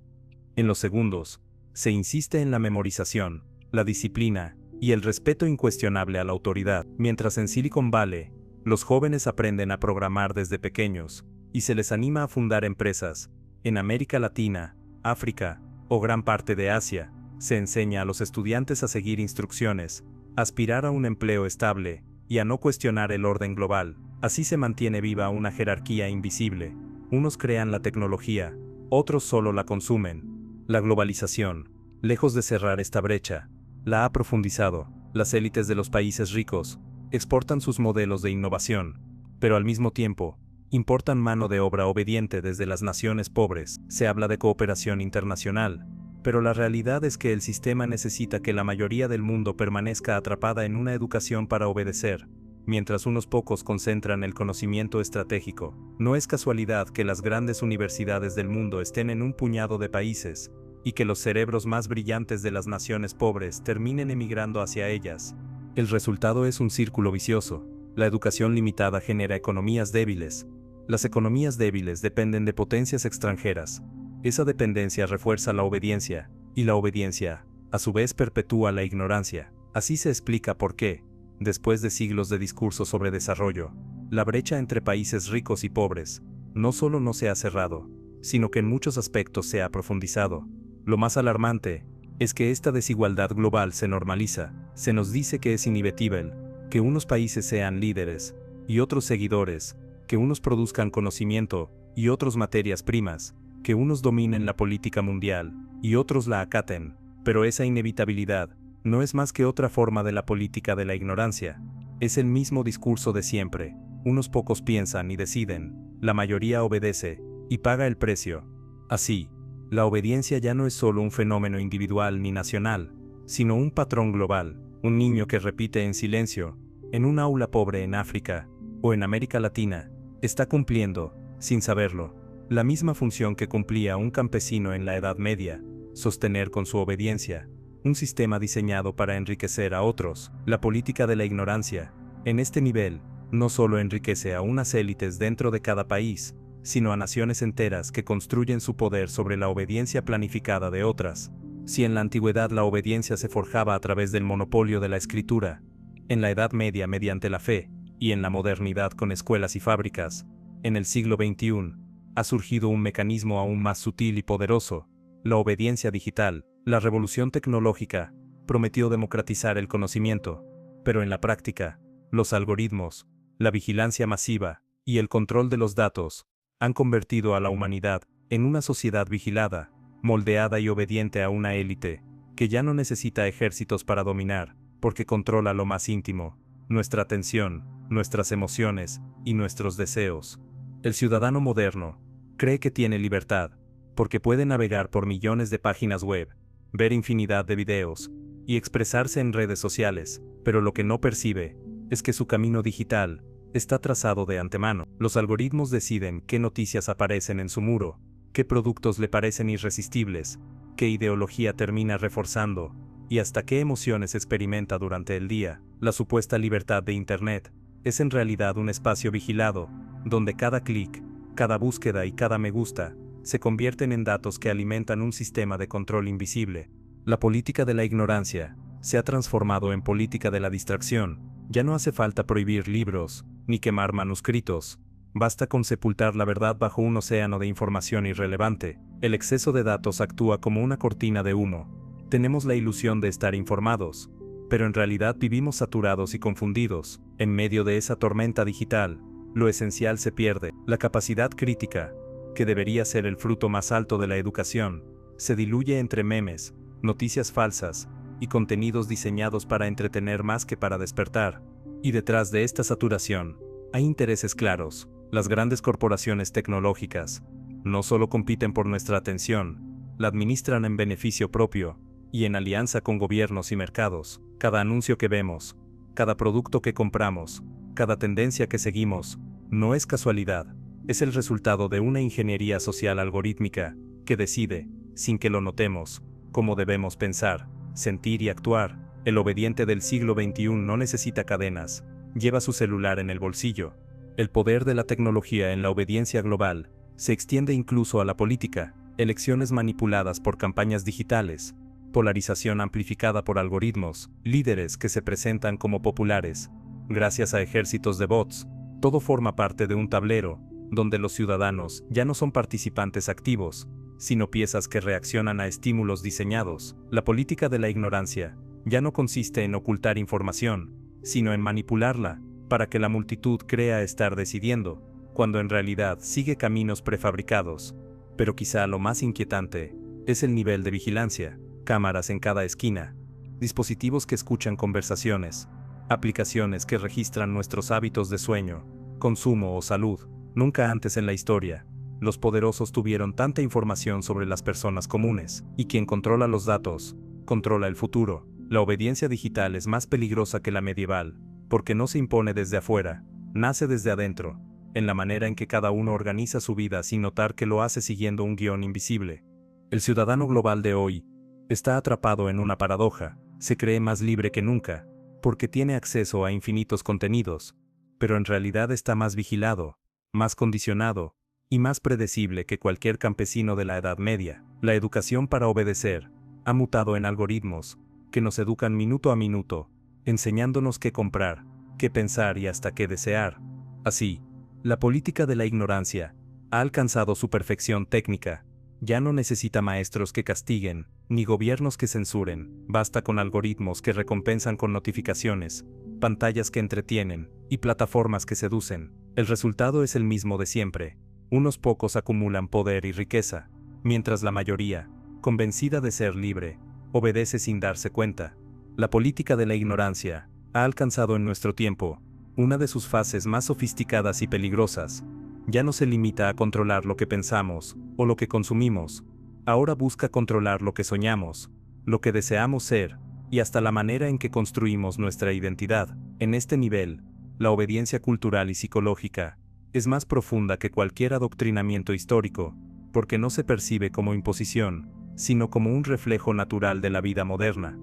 En los segundos, se insiste en la memorización, la disciplina y el respeto incuestionable a la autoridad. Mientras en Silicon Valley, los jóvenes aprenden a programar desde pequeños y se les anima a fundar empresas, en América Latina, África o gran parte de Asia, se enseña a los estudiantes a seguir instrucciones, aspirar a un empleo estable y a no cuestionar el orden global. Así se mantiene viva una jerarquía invisible. Unos crean la tecnología, otros solo la consumen. La globalización, lejos de cerrar esta brecha, la ha profundizado. Las élites de los países ricos exportan sus modelos de innovación, pero al mismo tiempo, importan mano de obra obediente desde las naciones pobres. Se habla de cooperación internacional, pero la realidad es que el sistema necesita que la mayoría del mundo permanezca atrapada en una educación para obedecer, mientras unos pocos concentran el conocimiento estratégico. No es casualidad que las grandes universidades del mundo estén en un puñado de países, y que los cerebros más brillantes de las naciones pobres terminen emigrando hacia ellas. El resultado es un círculo vicioso. La educación limitada genera economías débiles. Las economías débiles dependen de potencias extranjeras. Esa dependencia refuerza la obediencia, y la obediencia, a su vez, perpetúa la ignorancia. Así se explica por qué, después de siglos de discursos sobre desarrollo, la brecha entre países ricos y pobres no solo no se ha cerrado, sino que en muchos aspectos se ha profundizado. Lo más alarmante es que esta desigualdad global se normaliza. Se nos dice que es inevitable que unos países sean líderes y otros seguidores, que unos produzcan conocimiento y otros materias primas, que unos dominen la política mundial y otros la acaten. Pero esa inevitabilidad no es más que otra forma de la política de la ignorancia. Es el mismo discurso de siempre. Unos pocos piensan y deciden, la mayoría obedece y paga el precio. Así, la obediencia ya no es solo un fenómeno individual ni nacional, sino un patrón global. Un niño que repite en silencio, en un aula pobre en África o en América Latina, está cumpliendo, sin saberlo, la misma función que cumplía un campesino en la Edad Media: sostener con su obediencia un sistema diseñado para enriquecer a otros. La política de la ignorancia, en este nivel, no solo enriquece a unas élites dentro de cada país, sino a naciones enteras que construyen su poder sobre la obediencia planificada de otras. Si en la antigüedad la obediencia se forjaba a través del monopolio de la escritura, en la Edad Media mediante la fe, y en la modernidad con escuelas y fábricas, En el siglo XXI, ha surgido un mecanismo aún más sutil y poderoso: la obediencia digital. La revolución tecnológica prometió democratizar el conocimiento, pero en la práctica, los algoritmos, la vigilancia masiva y el control de los datos han convertido a la humanidad en una sociedad vigilada, moldeada y obediente a una élite que ya no necesita ejércitos para dominar, porque controla lo más íntimo: nuestra atención, nuestras emociones y nuestros deseos. El ciudadano moderno cree que tiene libertad, porque puede navegar por millones de páginas web, ver infinidad de videos y expresarse en redes sociales, pero lo que no percibe es que su camino digital está trazado de antemano. Los algoritmos deciden qué noticias aparecen en su muro, qué productos le parecen irresistibles, qué ideología termina reforzando y hasta qué emociones experimenta durante el día. La supuesta libertad de Internet es en realidad un espacio vigilado, donde cada clic, cada búsqueda y cada me gusta se convierten en datos que alimentan un sistema de control invisible. La política de la ignorancia se ha transformado en política de la distracción. Ya no hace falta prohibir libros, ni quemar manuscritos. Basta con sepultar la verdad bajo un océano de información irrelevante. El exceso de datos actúa como una cortina de humo. Tenemos la ilusión de estar informados, pero en realidad vivimos saturados y confundidos. En medio de esa tormenta digital, lo esencial se pierde. La capacidad crítica, que debería ser el fruto más alto de la educación, se diluye entre memes, noticias falsas y contenidos diseñados para entretener más que para despertar. Y detrás de esta saturación, hay intereses claros. Las grandes corporaciones tecnológicas no solo compiten por nuestra atención, la administran en beneficio propio y en alianza con gobiernos y mercados. Cada anuncio que vemos, cada producto que compramos, cada tendencia que seguimos, no es casualidad. Es el resultado de una ingeniería social algorítmica que decide, sin que lo notemos, cómo debemos pensar, sentir y actuar. El obediente del siglo XXI no necesita cadenas, lleva su celular en el bolsillo. El poder de la tecnología en la obediencia global se extiende incluso a la política: elecciones manipuladas por campañas digitales, polarización amplificada por algoritmos, líderes que se presentan como populares gracias a ejércitos de bots. Todo forma parte de un tablero donde los ciudadanos ya no son participantes activos, sino piezas que reaccionan a estímulos diseñados. La política de la ignorancia ya no consiste en ocultar información, sino en manipularla, para que la multitud crea estar decidiendo, cuando en realidad sigue caminos prefabricados. Pero quizá lo más inquietante es el nivel de vigilancia: cámaras en cada esquina, dispositivos que escuchan conversaciones, aplicaciones que registran nuestros hábitos de sueño, consumo o salud. Nunca antes en la historia, los poderosos tuvieron tanta información sobre las personas comunes, y quien controla los datos, controla el futuro. La obediencia digital es más peligrosa que la medieval, porque no se impone desde afuera, nace desde adentro, en la manera en que cada uno organiza su vida sin notar que lo hace siguiendo un guión invisible. El ciudadano global de hoy está atrapado en una paradoja: se cree más libre que nunca, porque tiene acceso a infinitos contenidos, pero en realidad está más vigilado, más condicionado y más predecible que cualquier campesino de la Edad Media. La educación para obedecer ha mutado en algoritmos que nos educan minuto a minuto, enseñándonos qué comprar, qué pensar y hasta qué desear. Así, la política de la ignorancia ha alcanzado su perfección técnica. Ya no necesita maestros que castiguen, ni gobiernos que censuren. Basta con algoritmos que recompensan con notificaciones, pantallas que entretienen y plataformas que seducen. El resultado es el mismo de siempre: unos pocos acumulan poder y riqueza, mientras la mayoría, convencida de ser libre, obedece sin darse cuenta. La política de la ignorancia ha alcanzado en nuestro tiempo una de sus fases más sofisticadas y peligrosas. Ya no se limita a controlar lo que pensamos o lo que consumimos. Ahora busca controlar lo que soñamos, lo que deseamos ser, y hasta la manera en que construimos nuestra identidad. En este nivel, la obediencia cultural y psicológica es más profunda que cualquier adoctrinamiento histórico, porque no se percibe como imposición, sino como un reflejo natural de la vida moderna.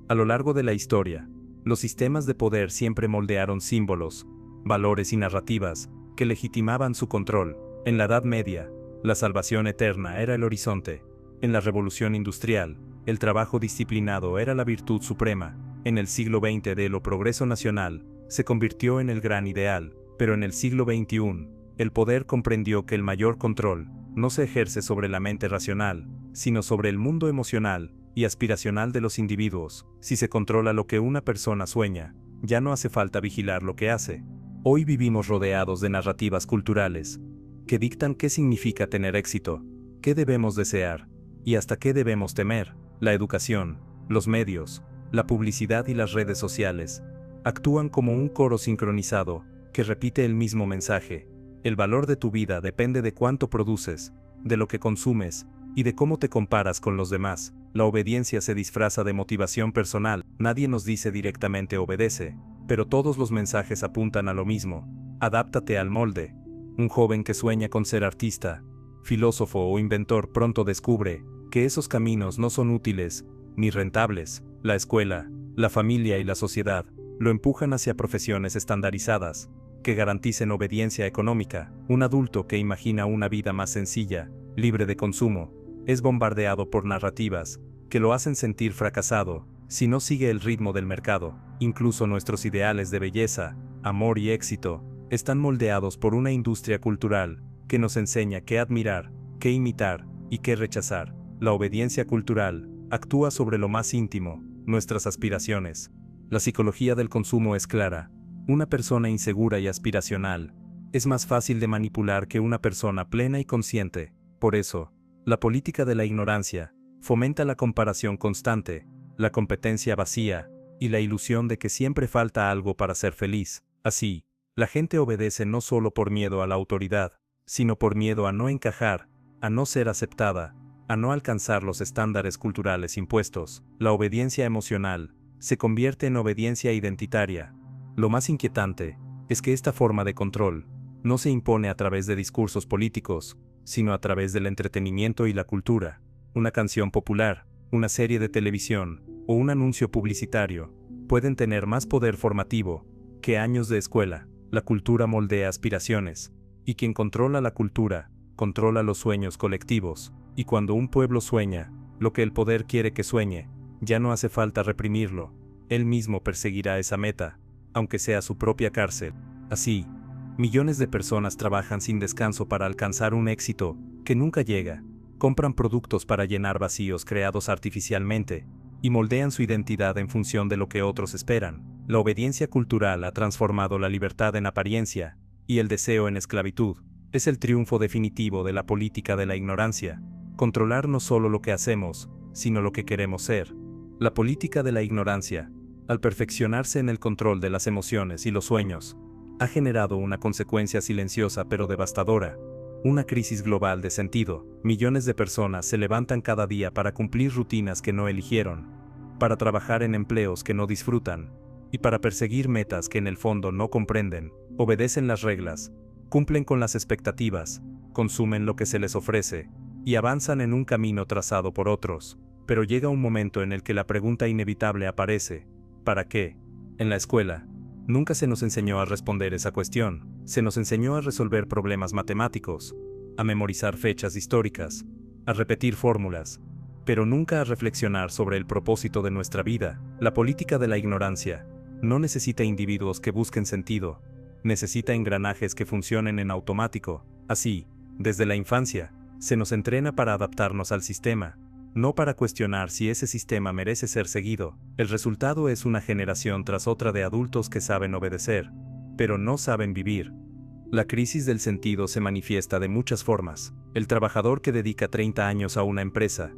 A lo largo de la historia, los sistemas de poder siempre moldearon símbolos, valores y narrativas que legitimaban su control. En la Edad Media, la salvación eterna era el horizonte. En la Revolución Industrial, el trabajo disciplinado era la virtud suprema. En el siglo XX, el progreso nacional se convirtió en el gran ideal, pero en el siglo XXI, el poder comprendió que el mayor control no se ejerce sobre la mente racional, sino sobre el mundo emocional y aspiracional de los individuos. Si se controla lo que una persona sueña, ya no hace falta vigilar lo que hace. Hoy vivimos rodeados de narrativas culturales que dictan qué significa tener éxito, qué debemos desear y hasta qué debemos temer. La educación, los medios, la publicidad y las redes sociales actúan como un coro sincronizado que repite el mismo mensaje. El valor de tu vida depende de cuánto produces, de lo que consumes y de cómo te comparas con los demás. La obediencia se disfraza de motivación personal. Nadie nos dice directamente obedece, pero todos los mensajes apuntan a lo mismo: adáptate al molde. Un joven que sueña con ser artista, filósofo o inventor pronto descubre que esos caminos no son útiles ni rentables. La escuela, la familia y la sociedad lo empujan hacia profesiones estandarizadas que garanticen obediencia económica. Un adulto que imagina una vida más sencilla, libre de consumo, es bombardeado por narrativas que lo hacen sentir fracasado si no sigue el ritmo del mercado. Incluso nuestros ideales de belleza, amor y éxito están moldeados por una industria cultural que nos enseña qué admirar, qué imitar y qué rechazar. La obediencia cultural actúa sobre lo más íntimo, nuestras aspiraciones. La psicología del consumo es clara. Una persona insegura y aspiracional es más fácil de manipular que una persona plena y consciente. Por eso, la política de la ignorancia fomenta la comparación constante, la competencia vacía y la ilusión de que siempre falta algo para ser feliz. Así, la gente obedece no solo por miedo a la autoridad, sino por miedo a no encajar, a no ser aceptada, a no alcanzar los estándares culturales impuestos. La obediencia emocional se convierte en obediencia identitaria. Lo más inquietante es que esta forma de control no se impone a través de discursos políticos, sino a través del entretenimiento y la cultura. Una canción popular, una serie de televisión o un anuncio publicitario pueden tener más poder formativo que años de escuela. La cultura moldea aspiraciones, y quien controla la cultura, controla los sueños colectivos. Y cuando un pueblo sueña lo que el poder quiere que sueñe, ya no hace falta reprimirlo. Él mismo perseguirá esa meta, aunque sea su propia cárcel. Así, millones de personas trabajan sin descanso para alcanzar un éxito que nunca llega. Compran productos para llenar vacíos creados artificialmente, y moldean su identidad en función de lo que otros esperan. La obediencia cultural ha transformado la libertad en apariencia, y el deseo en esclavitud. Es el triunfo definitivo de la política de la ignorancia. Controlar no solo lo que hacemos, sino lo que queremos ser. La política de la ignorancia, al perfeccionarse en el control de las emociones y los sueños, ha generado una consecuencia silenciosa pero devastadora: una crisis global de sentido. Millones de personas se levantan cada día para cumplir rutinas que no eligieron, para trabajar en empleos que no disfrutan, y para perseguir metas que en el fondo no comprenden. Obedecen las reglas, cumplen con las expectativas, consumen lo que se les ofrece, y avanzan en un camino trazado por otros. Pero llega un momento en el que la pregunta inevitable aparece: ¿para qué? En la escuela, nunca se nos enseñó a responder esa cuestión. Se nos enseñó a resolver problemas matemáticos, a memorizar fechas históricas, a repetir fórmulas, pero nunca a reflexionar sobre el propósito de nuestra vida. La política de la ignorancia no necesita individuos que busquen sentido, necesita engranajes que funcionen en automático. Así, desde la infancia, se nos entrena para adaptarnos al sistema, no para cuestionar si ese sistema merece ser seguido. El resultado es una generación tras otra de adultos que saben obedecer, pero no saben vivir. La crisis del sentido se manifiesta de muchas formas. El trabajador que dedica 30 años a una empresa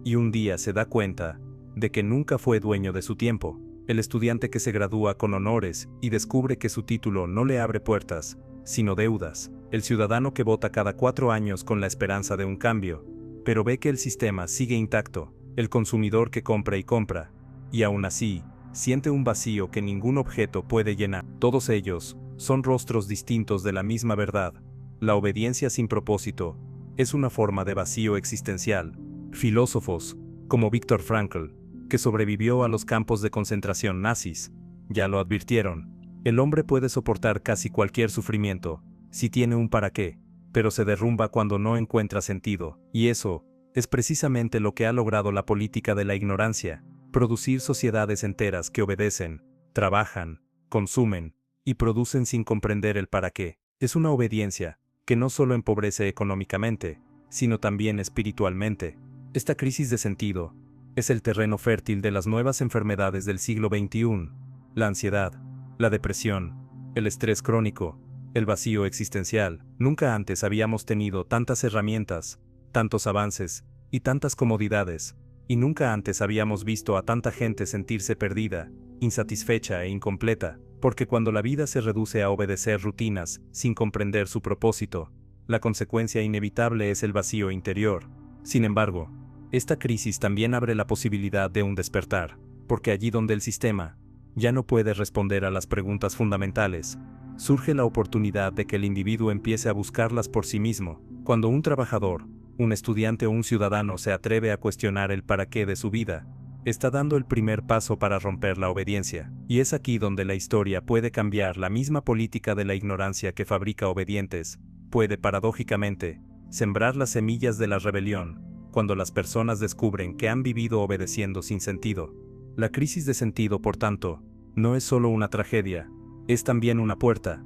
y un día se da cuenta de que nunca fue dueño de su tiempo. El estudiante que se gradúa con honores y descubre que su título no le abre puertas, sino deudas. El ciudadano que vota cada 4 años con la esperanza de un cambio, pero ve que el sistema sigue intacto. El consumidor que compra y compra, y aún así, siente un vacío que ningún objeto puede llenar. Todos ellos son rostros distintos de la misma verdad. La obediencia sin propósito es una forma de vacío existencial. Filósofos, como Viktor Frankl, que sobrevivió a los campos de concentración nazis, ya lo advirtieron: el hombre puede soportar casi cualquier sufrimiento, si tiene un para qué, pero se derrumba cuando no encuentra sentido. Y eso es precisamente lo que ha logrado la política de la ignorancia: producir sociedades enteras que obedecen, trabajan, consumen y producen sin comprender el para qué. Es una obediencia que no solo empobrece económicamente, sino también espiritualmente. Esta crisis de sentido es el terreno fértil de las nuevas enfermedades del siglo XXI, la ansiedad, la depresión, el estrés crónico, el vacío existencial. Nunca antes habíamos tenido tantas herramientas, tantos avances y tantas comodidades, y nunca antes habíamos visto a tanta gente sentirse perdida, insatisfecha e incompleta, porque cuando la vida se reduce a obedecer rutinas sin comprender su propósito, la consecuencia inevitable es el vacío interior. Sin embargo, esta crisis también abre la posibilidad de un despertar, porque allí donde el sistema ya no puede responder a las preguntas fundamentales, surge la oportunidad de que el individuo empiece a buscarlas por sí mismo. Cuando un trabajador, un estudiante o un ciudadano se atreve a cuestionar el para qué de su vida, está dando el primer paso para romper la obediencia. Y es aquí donde la historia puede cambiar. La misma política de la ignorancia que fabrica obedientes puede, paradójicamente, sembrar las semillas de la rebelión, cuando las personas descubren que han vivido obedeciendo sin sentido. La crisis de sentido, por tanto, no es solo una tragedia, es también una puerta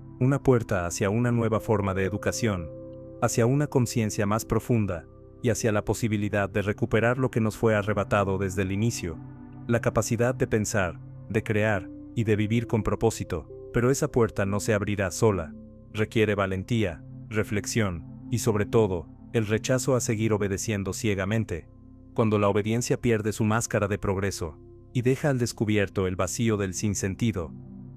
hacia una nueva forma de educación, hacia una conciencia más profunda, y hacia la posibilidad de recuperar lo que nos fue arrebatado desde el inicio, la capacidad de pensar, de crear y de vivir con propósito. Pero esa puerta no se abrirá sola, requiere valentía, reflexión y sobre todo, el rechazo a seguir obedeciendo ciegamente. Cuando la obediencia pierde su máscara de progreso y deja al descubierto el vacío del sinsentido,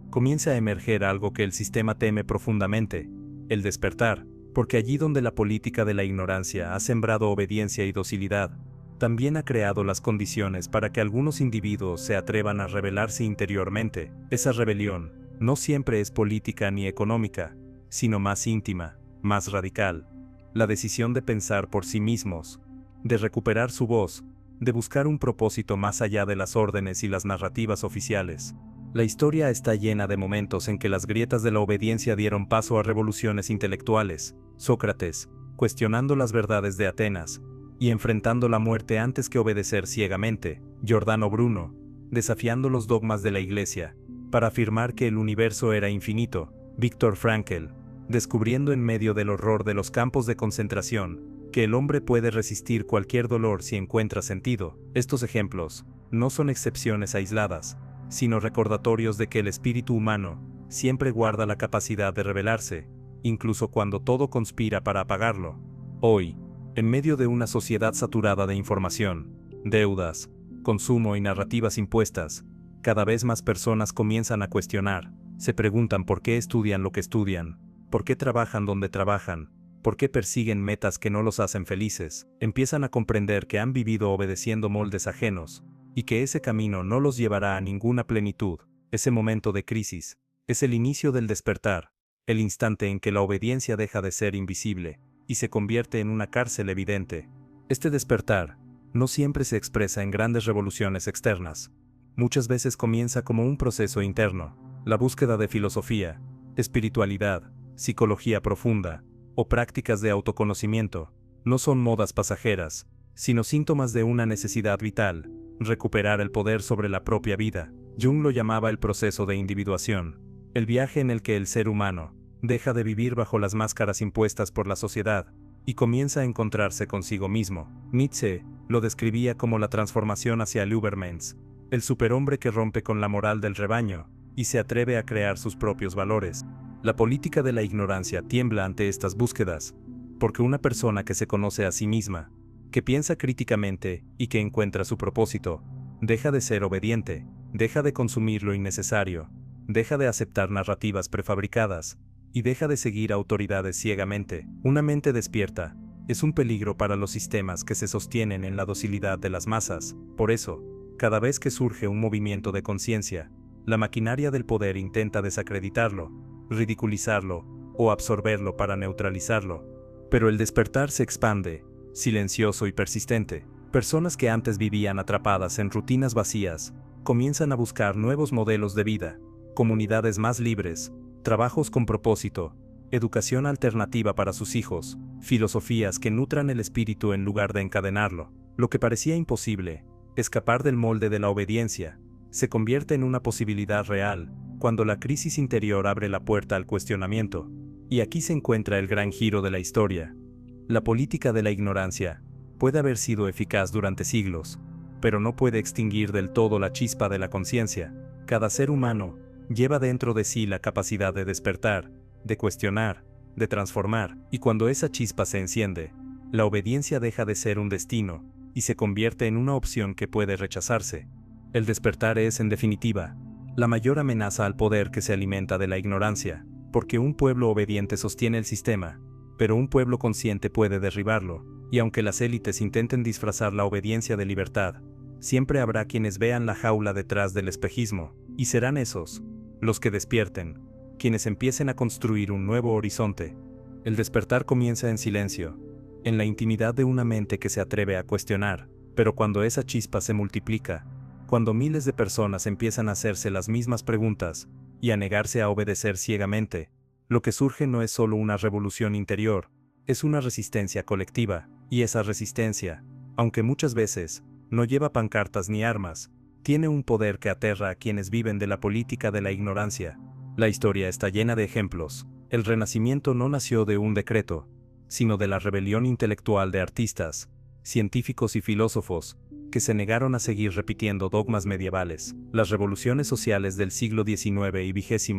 comienza a emerger algo que el sistema teme profundamente, el despertar. Porque allí donde la política de la ignorancia ha sembrado obediencia y docilidad, también ha creado las condiciones para que algunos individuos se atrevan a rebelarse interiormente. Esa rebelión no siempre es política ni económica, sino más íntima, más radical. La decisión de pensar por sí mismos, de recuperar su voz, de buscar un propósito más allá de las órdenes y las narrativas oficiales. La historia está llena de momentos en que las grietas de la obediencia dieron paso a revoluciones intelectuales. Sócrates, cuestionando las verdades de Atenas, y enfrentando la muerte antes que obedecer ciegamente. Giordano Bruno, desafiando los dogmas de la Iglesia, para afirmar que el universo era infinito. Viktor Frankl, descubriendo en medio del horror de los campos de concentración, que el hombre puede resistir cualquier dolor si encuentra sentido. Estos ejemplos no son excepciones aisladas, sino recordatorios de que el espíritu humano siempre guarda la capacidad de rebelarse, incluso cuando todo conspira para apagarlo. Hoy, en medio de una sociedad saturada de información, deudas, consumo y narrativas impuestas, cada vez más personas comienzan a cuestionar, se preguntan por qué estudian lo que estudian, por qué trabajan donde trabajan, por qué persiguen metas que no los hacen felices. Empiezan a comprender que han vivido obedeciendo moldes ajenos, y que ese camino no los llevará a ninguna plenitud. Ese momento de crisis es el inicio del despertar, el instante en que la obediencia deja de ser invisible y se convierte en una cárcel evidente. Este despertar no siempre se expresa en grandes revoluciones externas. Muchas veces comienza como un proceso interno, la búsqueda de filosofía, espiritualidad, psicología profunda o prácticas de autoconocimiento. No son modas pasajeras, sino síntomas de una necesidad vital: recuperar el poder sobre la propia vida. Jung lo llamaba el proceso de individuación, el viaje en el que el ser humano deja de vivir bajo las máscaras impuestas por la sociedad y comienza a encontrarse consigo mismo. Nietzsche lo describía como la transformación hacia el Übermensch, el superhombre que rompe con la moral del rebaño y se atreve a crear sus propios valores. La política de la ignorancia tiembla ante estas búsquedas, porque una persona que se conoce a sí misma, que piensa críticamente y que encuentra su propósito, deja de ser obediente, deja de consumir lo innecesario, deja de aceptar narrativas prefabricadas, y deja de seguir autoridades ciegamente. Una mente despierta es un peligro para los sistemas que se sostienen en la docilidad de las masas. Por eso, cada vez que surge un movimiento de conciencia, la maquinaria del poder intenta desacreditarlo, ridiculizarlo o absorberlo para neutralizarlo. Pero el despertar se expande, silencioso y persistente. Personas que antes vivían atrapadas en rutinas vacías, comienzan a buscar nuevos modelos de vida, comunidades más libres, trabajos con propósito, educación alternativa para sus hijos, filosofías que nutran el espíritu en lugar de encadenarlo. Lo que parecía imposible, escapar del molde de la obediencia, se convierte en una posibilidad real, cuando la crisis interior abre la puerta al cuestionamiento. Y aquí se encuentra el gran giro de la historia. La política de la ignorancia puede haber sido eficaz durante siglos, pero no puede extinguir del todo la chispa de la conciencia. Cada ser humano lleva dentro de sí la capacidad de despertar, de cuestionar, de transformar, y cuando esa chispa se enciende, la obediencia deja de ser un destino y se convierte en una opción que puede rechazarse. El despertar es, en definitiva, la mayor amenaza al poder que se alimenta de la ignorancia, porque un pueblo obediente sostiene el sistema, pero un pueblo consciente puede derribarlo, y aunque las élites intenten disfrazar la obediencia de libertad, siempre habrá quienes vean la jaula detrás del espejismo, y serán esos, los que despierten, quienes empiecen a construir un nuevo horizonte. El despertar comienza en silencio, en la intimidad de una mente que se atreve a cuestionar, pero cuando esa chispa se multiplica, cuando miles de personas empiezan a hacerse las mismas preguntas y a negarse a obedecer ciegamente, lo que surge no es solo una revolución interior, es una resistencia colectiva, y esa resistencia, aunque muchas veces no lleva pancartas ni armas, tiene un poder que aterra a quienes viven de la política de la ignorancia. La historia está llena de ejemplos. El Renacimiento no nació de un decreto, sino de la rebelión intelectual de artistas, científicos y filósofos, que se negaron a seguir repitiendo dogmas medievales. Las revoluciones sociales del siglo XIX y XX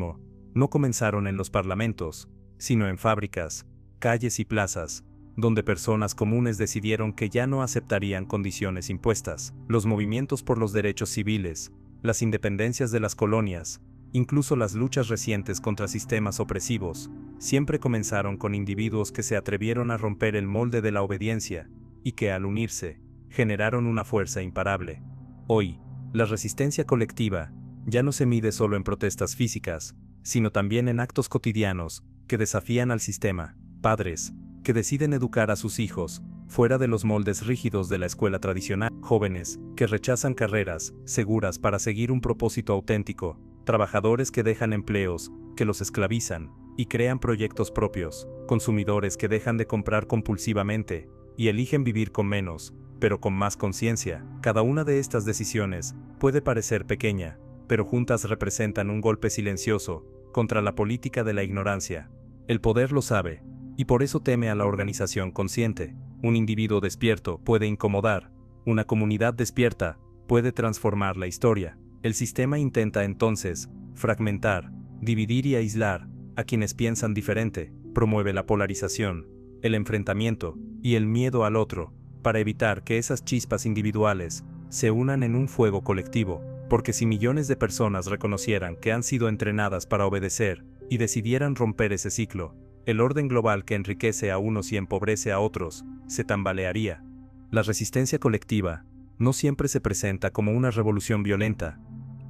no comenzaron en los parlamentos, sino en fábricas, calles y plazas, donde personas comunes decidieron que ya no aceptarían condiciones impuestas. Los movimientos por los derechos civiles, las independencias de las colonias, incluso las luchas recientes contra sistemas opresivos, siempre comenzaron con individuos que se atrevieron a romper el molde de la obediencia, y que al unirse, generaron una fuerza imparable. Hoy, la resistencia colectiva ya no se mide solo en protestas físicas, sino también en actos cotidianos que desafían al sistema. Padres que deciden educar a sus hijos fuera de los moldes rígidos de la escuela tradicional, jóvenes que rechazan carreras seguras para seguir un propósito auténtico, trabajadores que dejan empleos que los esclavizan y crean proyectos propios, consumidores que dejan de comprar compulsivamente y eligen vivir con menos, pero con más conciencia. Cada una de estas decisiones puede parecer pequeña, pero juntas representan un golpe silencioso contra la política de la ignorancia. El poder lo sabe, y por eso teme a la organización consciente. Un individuo despierto puede incomodar, una comunidad despierta puede transformar la historia. El sistema intenta entonces fragmentar, dividir y aislar a quienes piensan diferente, promueve la polarización, el enfrentamiento y el miedo al otro, para evitar que esas chispas individuales se unan en un fuego colectivo, porque si millones de personas reconocieran que han sido entrenadas para obedecer y decidieran romper ese ciclo, el orden global que enriquece a unos y empobrece a otros se tambalearía. La resistencia colectiva no siempre se presenta como una revolución violenta.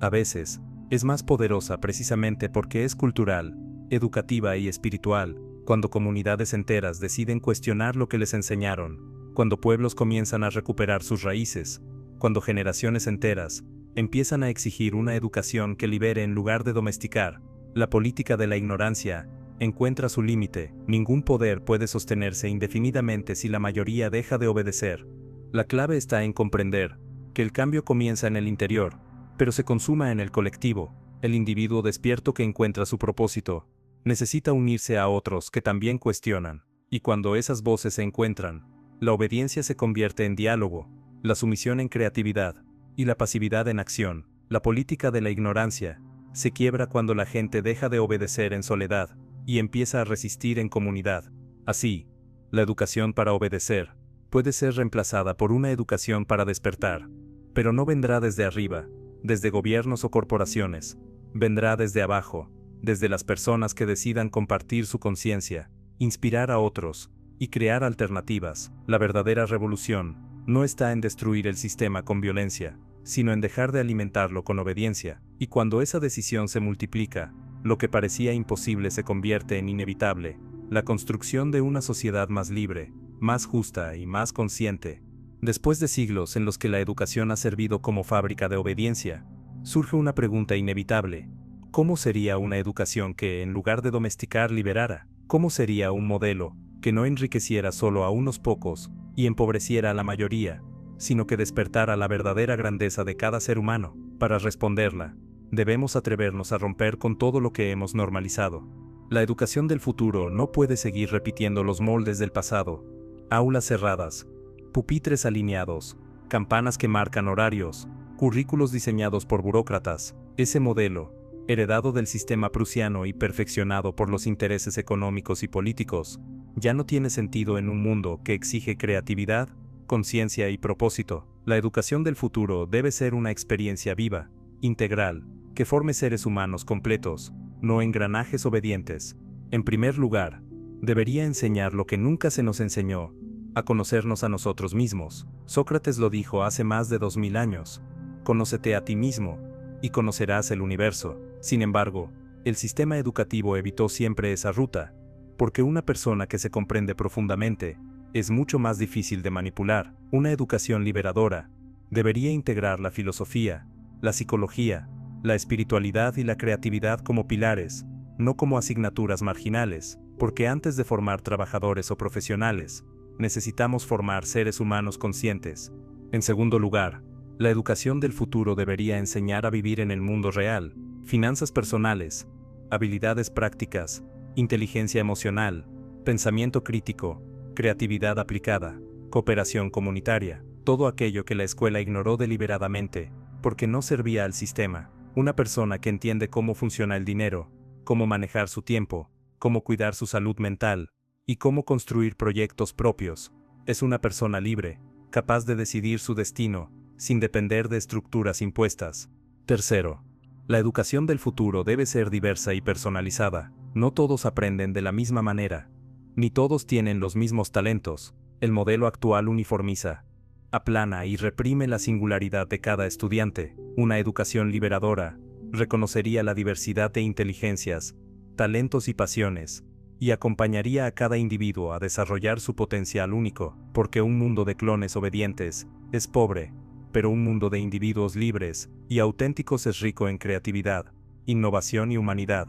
A veces, es más poderosa precisamente porque es cultural, educativa y espiritual, cuando comunidades enteras deciden cuestionar lo que les enseñaron, cuando pueblos comienzan a recuperar sus raíces, cuando generaciones enteras empiezan a exigir una educación que libere en lugar de domesticar. La política de la ignorancia encuentra su límite. Ningún poder puede sostenerse indefinidamente si la mayoría deja de obedecer. La clave está en comprender que el cambio comienza en el interior, pero se consuma en el colectivo. El individuo despierto que encuentra su propósito necesita unirse a otros que también cuestionan, y cuando esas voces se encuentran, la obediencia se convierte en diálogo, la sumisión en creatividad, y la pasividad en acción. La política de la ignorancia se quiebra cuando la gente deja de obedecer en soledad y empieza a resistir en comunidad. Así, la educación para obedecer puede ser reemplazada por una educación para despertar, pero no vendrá desde arriba, desde gobiernos o corporaciones, vendrá desde abajo, desde las personas que decidan compartir su conciencia, inspirar a otros y crear alternativas. La verdadera revolución no está en destruir el sistema con violencia, sino en dejar de alimentarlo con obediencia, y cuando esa decisión se multiplica, lo que parecía imposible se convierte en inevitable, la construcción de una sociedad más libre, más justa y más consciente. Después de siglos en los que la educación ha servido como fábrica de obediencia, surge una pregunta inevitable: ¿cómo sería una educación que, en lugar de domesticar, liberara? ¿Cómo sería un modelo que no enriqueciera solo a unos pocos y empobreciera a la mayoría, sino que despertara la verdadera grandeza de cada ser humano? Para responderla, debemos atrevernos a romper con todo lo que hemos normalizado. La educación del futuro no puede seguir repitiendo los moldes del pasado. Aulas cerradas, pupitres alineados, campanas que marcan horarios, currículos diseñados por burócratas. Ese modelo, heredado del sistema prusiano y perfeccionado por los intereses económicos y políticos, ya no tiene sentido en un mundo que exige creatividad, conciencia y propósito. La educación del futuro debe ser una experiencia viva, integral, que forme seres humanos completos, no engranajes obedientes. En primer lugar, debería enseñar lo que nunca se nos enseñó, a conocernos a nosotros mismos. Sócrates lo dijo hace más de 2000 años. Conócete a ti mismo, y conocerás el universo. Sin embargo, el sistema educativo evitó siempre esa ruta, porque una persona que se comprende profundamente es mucho más difícil de manipular. Una educación liberadora debería integrar la filosofía, la psicología, la espiritualidad y la creatividad como pilares, no como asignaturas marginales, porque antes de formar trabajadores o profesionales, necesitamos formar seres humanos conscientes. En segundo lugar, la educación del futuro debería enseñar a vivir en el mundo real, finanzas personales, habilidades prácticas, inteligencia emocional, pensamiento crítico, creatividad aplicada, cooperación comunitaria, todo aquello que la escuela ignoró deliberadamente, porque no servía al sistema. Una persona que entiende cómo funciona el dinero, cómo manejar su tiempo, cómo cuidar su salud mental, y cómo construir proyectos propios, es una persona libre, capaz de decidir su destino, sin depender de estructuras impuestas. Tercero, la educación del futuro debe ser diversa y personalizada. No todos aprenden de la misma manera, ni todos tienen los mismos talentos. El modelo actual uniformiza, aplana y reprime la singularidad de cada estudiante. Una educación liberadora reconocería la diversidad de inteligencias, talentos y pasiones, y acompañaría a cada individuo a desarrollar su potencial único, porque un mundo de clones obedientes es pobre, pero un mundo de individuos libres y auténticos es rico en creatividad, innovación y humanidad.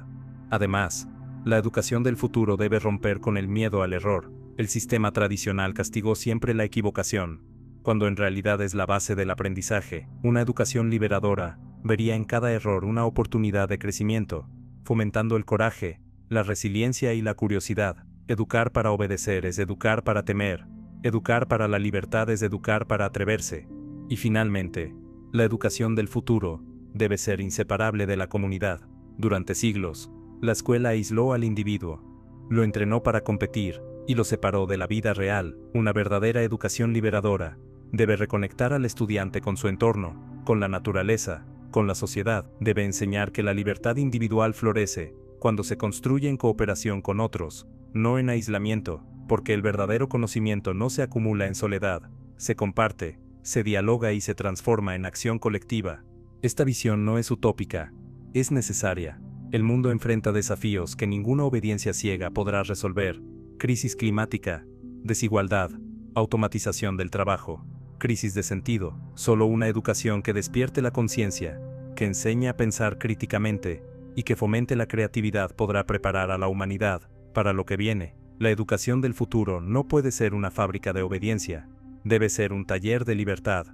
Además, la educación del futuro debe romper con el miedo al error. El sistema tradicional castigó siempre la equivocación, cuando en realidad es la base del aprendizaje. Una educación liberadora vería en cada error una oportunidad de crecimiento, fomentando el coraje, la resiliencia y la curiosidad. Educar para obedecer es educar para temer, educar para la libertad es educar para atreverse. Y finalmente, la educación del futuro debe ser inseparable de la comunidad. Durante siglos, la escuela aisló al individuo, lo entrenó para competir y lo separó de la vida real. Una verdadera educación liberadora debe reconectar al estudiante con su entorno, con la naturaleza, con la sociedad. Debe enseñar que la libertad individual florece cuando se construye en cooperación con otros, no en aislamiento, porque el verdadero conocimiento no se acumula en soledad, se comparte, se dialoga y se transforma en acción colectiva. Esta visión no es utópica, es necesaria. El mundo enfrenta desafíos que ninguna obediencia ciega podrá resolver: crisis climática, desigualdad, automatización del trabajo, crisis de sentido. Solo una educación que despierte la conciencia, que enseñe a pensar críticamente y que fomente la creatividad podrá preparar a la humanidad para lo que viene. La educación del futuro no puede ser una fábrica de obediencia, debe ser un taller de libertad.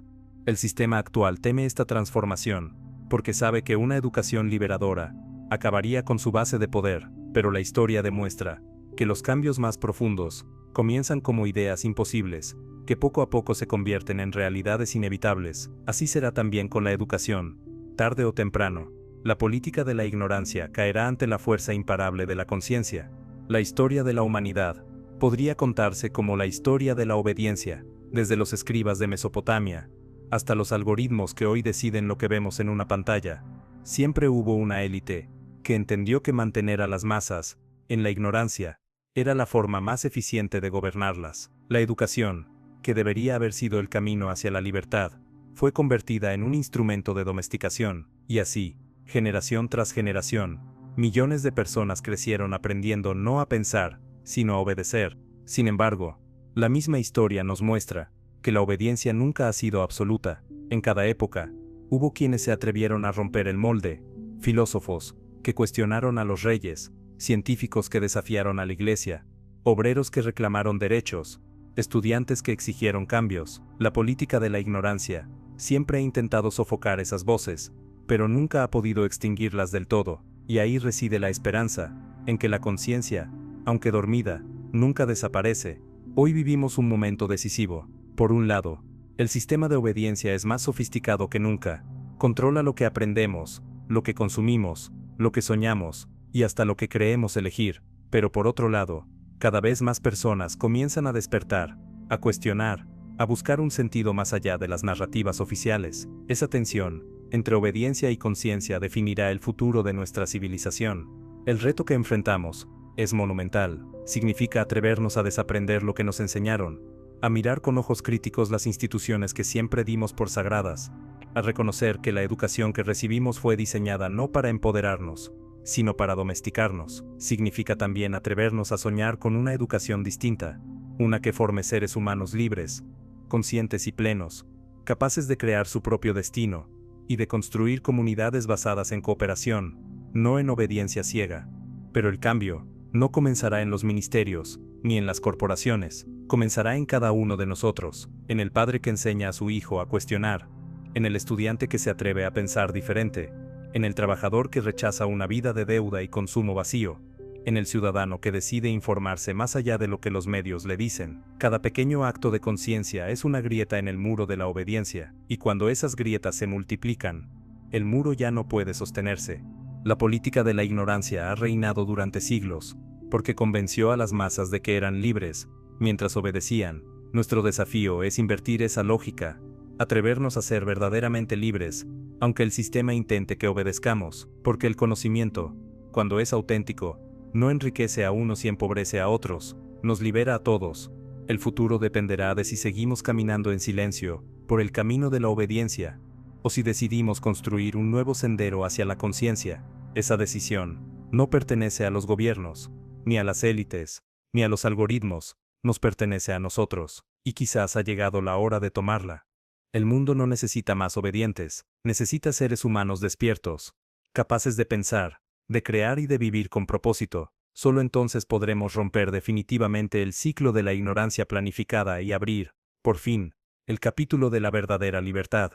El sistema actual teme esta transformación, porque sabe que una educación liberadora acabaría con su base de poder, pero la historia demuestra que los cambios más profundos comienzan como ideas imposibles, que poco a poco se convierten en realidades inevitables. Así será también con la educación. Tarde o temprano, la política de la ignorancia caerá ante la fuerza imparable de la conciencia. La historia de la humanidad podría contarse como la historia de la obediencia, desde los escribas de Mesopotamia hasta los algoritmos que hoy deciden lo que vemos en una pantalla. Siempre hubo una élite que entendió que mantener a las masas en la ignorancia era la forma más eficiente de gobernarlas. La educación, que debería haber sido el camino hacia la libertad, fue convertida en un instrumento de domesticación, y así, generación tras generación, millones de personas crecieron aprendiendo no a pensar, sino a obedecer. Sin embargo, la misma historia nos muestra que la obediencia nunca ha sido absoluta. En cada época, hubo quienes se atrevieron a romper el molde, filósofos que cuestionaron a los reyes, científicos que desafiaron a la iglesia, obreros que reclamaron derechos, estudiantes que exigieron cambios. La política de la ignorancia siempre ha intentado sofocar esas voces, pero nunca ha podido extinguirlas del todo, y ahí reside la esperanza. en que la conciencia, aunque dormida, nunca desaparece. Hoy vivimos un momento decisivo. Por un lado, el sistema de obediencia es más sofisticado que nunca. Controla lo que aprendemos, lo que consumimos, lo que soñamos, y hasta lo que creemos elegir. Pero por otro lado, cada vez más personas comienzan a despertar, a cuestionar, a buscar un sentido más allá de las narrativas oficiales. Esa tensión entre obediencia y conciencia definirá el futuro de nuestra civilización. El reto que enfrentamos es monumental. Significa atrevernos a desaprender lo que nos enseñaron, a mirar con ojos críticos las instituciones que siempre dimos por sagradas, a reconocer que la educación que recibimos fue diseñada no para empoderarnos, sino para domesticarnos. Significa también atrevernos a soñar con una educación distinta, una que forme seres humanos libres, conscientes y plenos, capaces de crear su propio destino, y de construir comunidades basadas en cooperación, no en obediencia ciega. Pero el cambio no comenzará en los ministerios, ni en las corporaciones, comenzará en cada uno de nosotros, en el padre que enseña a su hijo a cuestionar, en el estudiante que se atreve a pensar diferente, en el trabajador que rechaza una vida de deuda y consumo vacío, en el ciudadano que decide informarse más allá de lo que los medios le dicen. Cada pequeño acto de conciencia es una grieta en el muro de la obediencia, y cuando esas grietas se multiplican, el muro ya no puede sostenerse. La política de la ignorancia ha reinado durante siglos, porque convenció a las masas de que eran libres, mientras obedecían. Nuestro desafío es invertir esa lógica, atrevernos a ser verdaderamente libres, aunque el sistema intente que obedezcamos, porque el conocimiento, cuando es auténtico, no enriquece a unos y empobrece a otros, nos libera a todos. El futuro dependerá de si seguimos caminando en silencio, por el camino de la obediencia, o si decidimos construir un nuevo sendero hacia la conciencia. Esa decisión no pertenece a los gobiernos, ni a las élites, ni a los algoritmos, nos pertenece a nosotros, y quizás ha llegado la hora de tomarla. El mundo no necesita más obedientes, necesita seres humanos despiertos, capaces de pensar, de crear y de vivir con propósito. Solo entonces podremos romper definitivamente el ciclo de la ignorancia planificada y abrir, por fin, el capítulo de la verdadera libertad.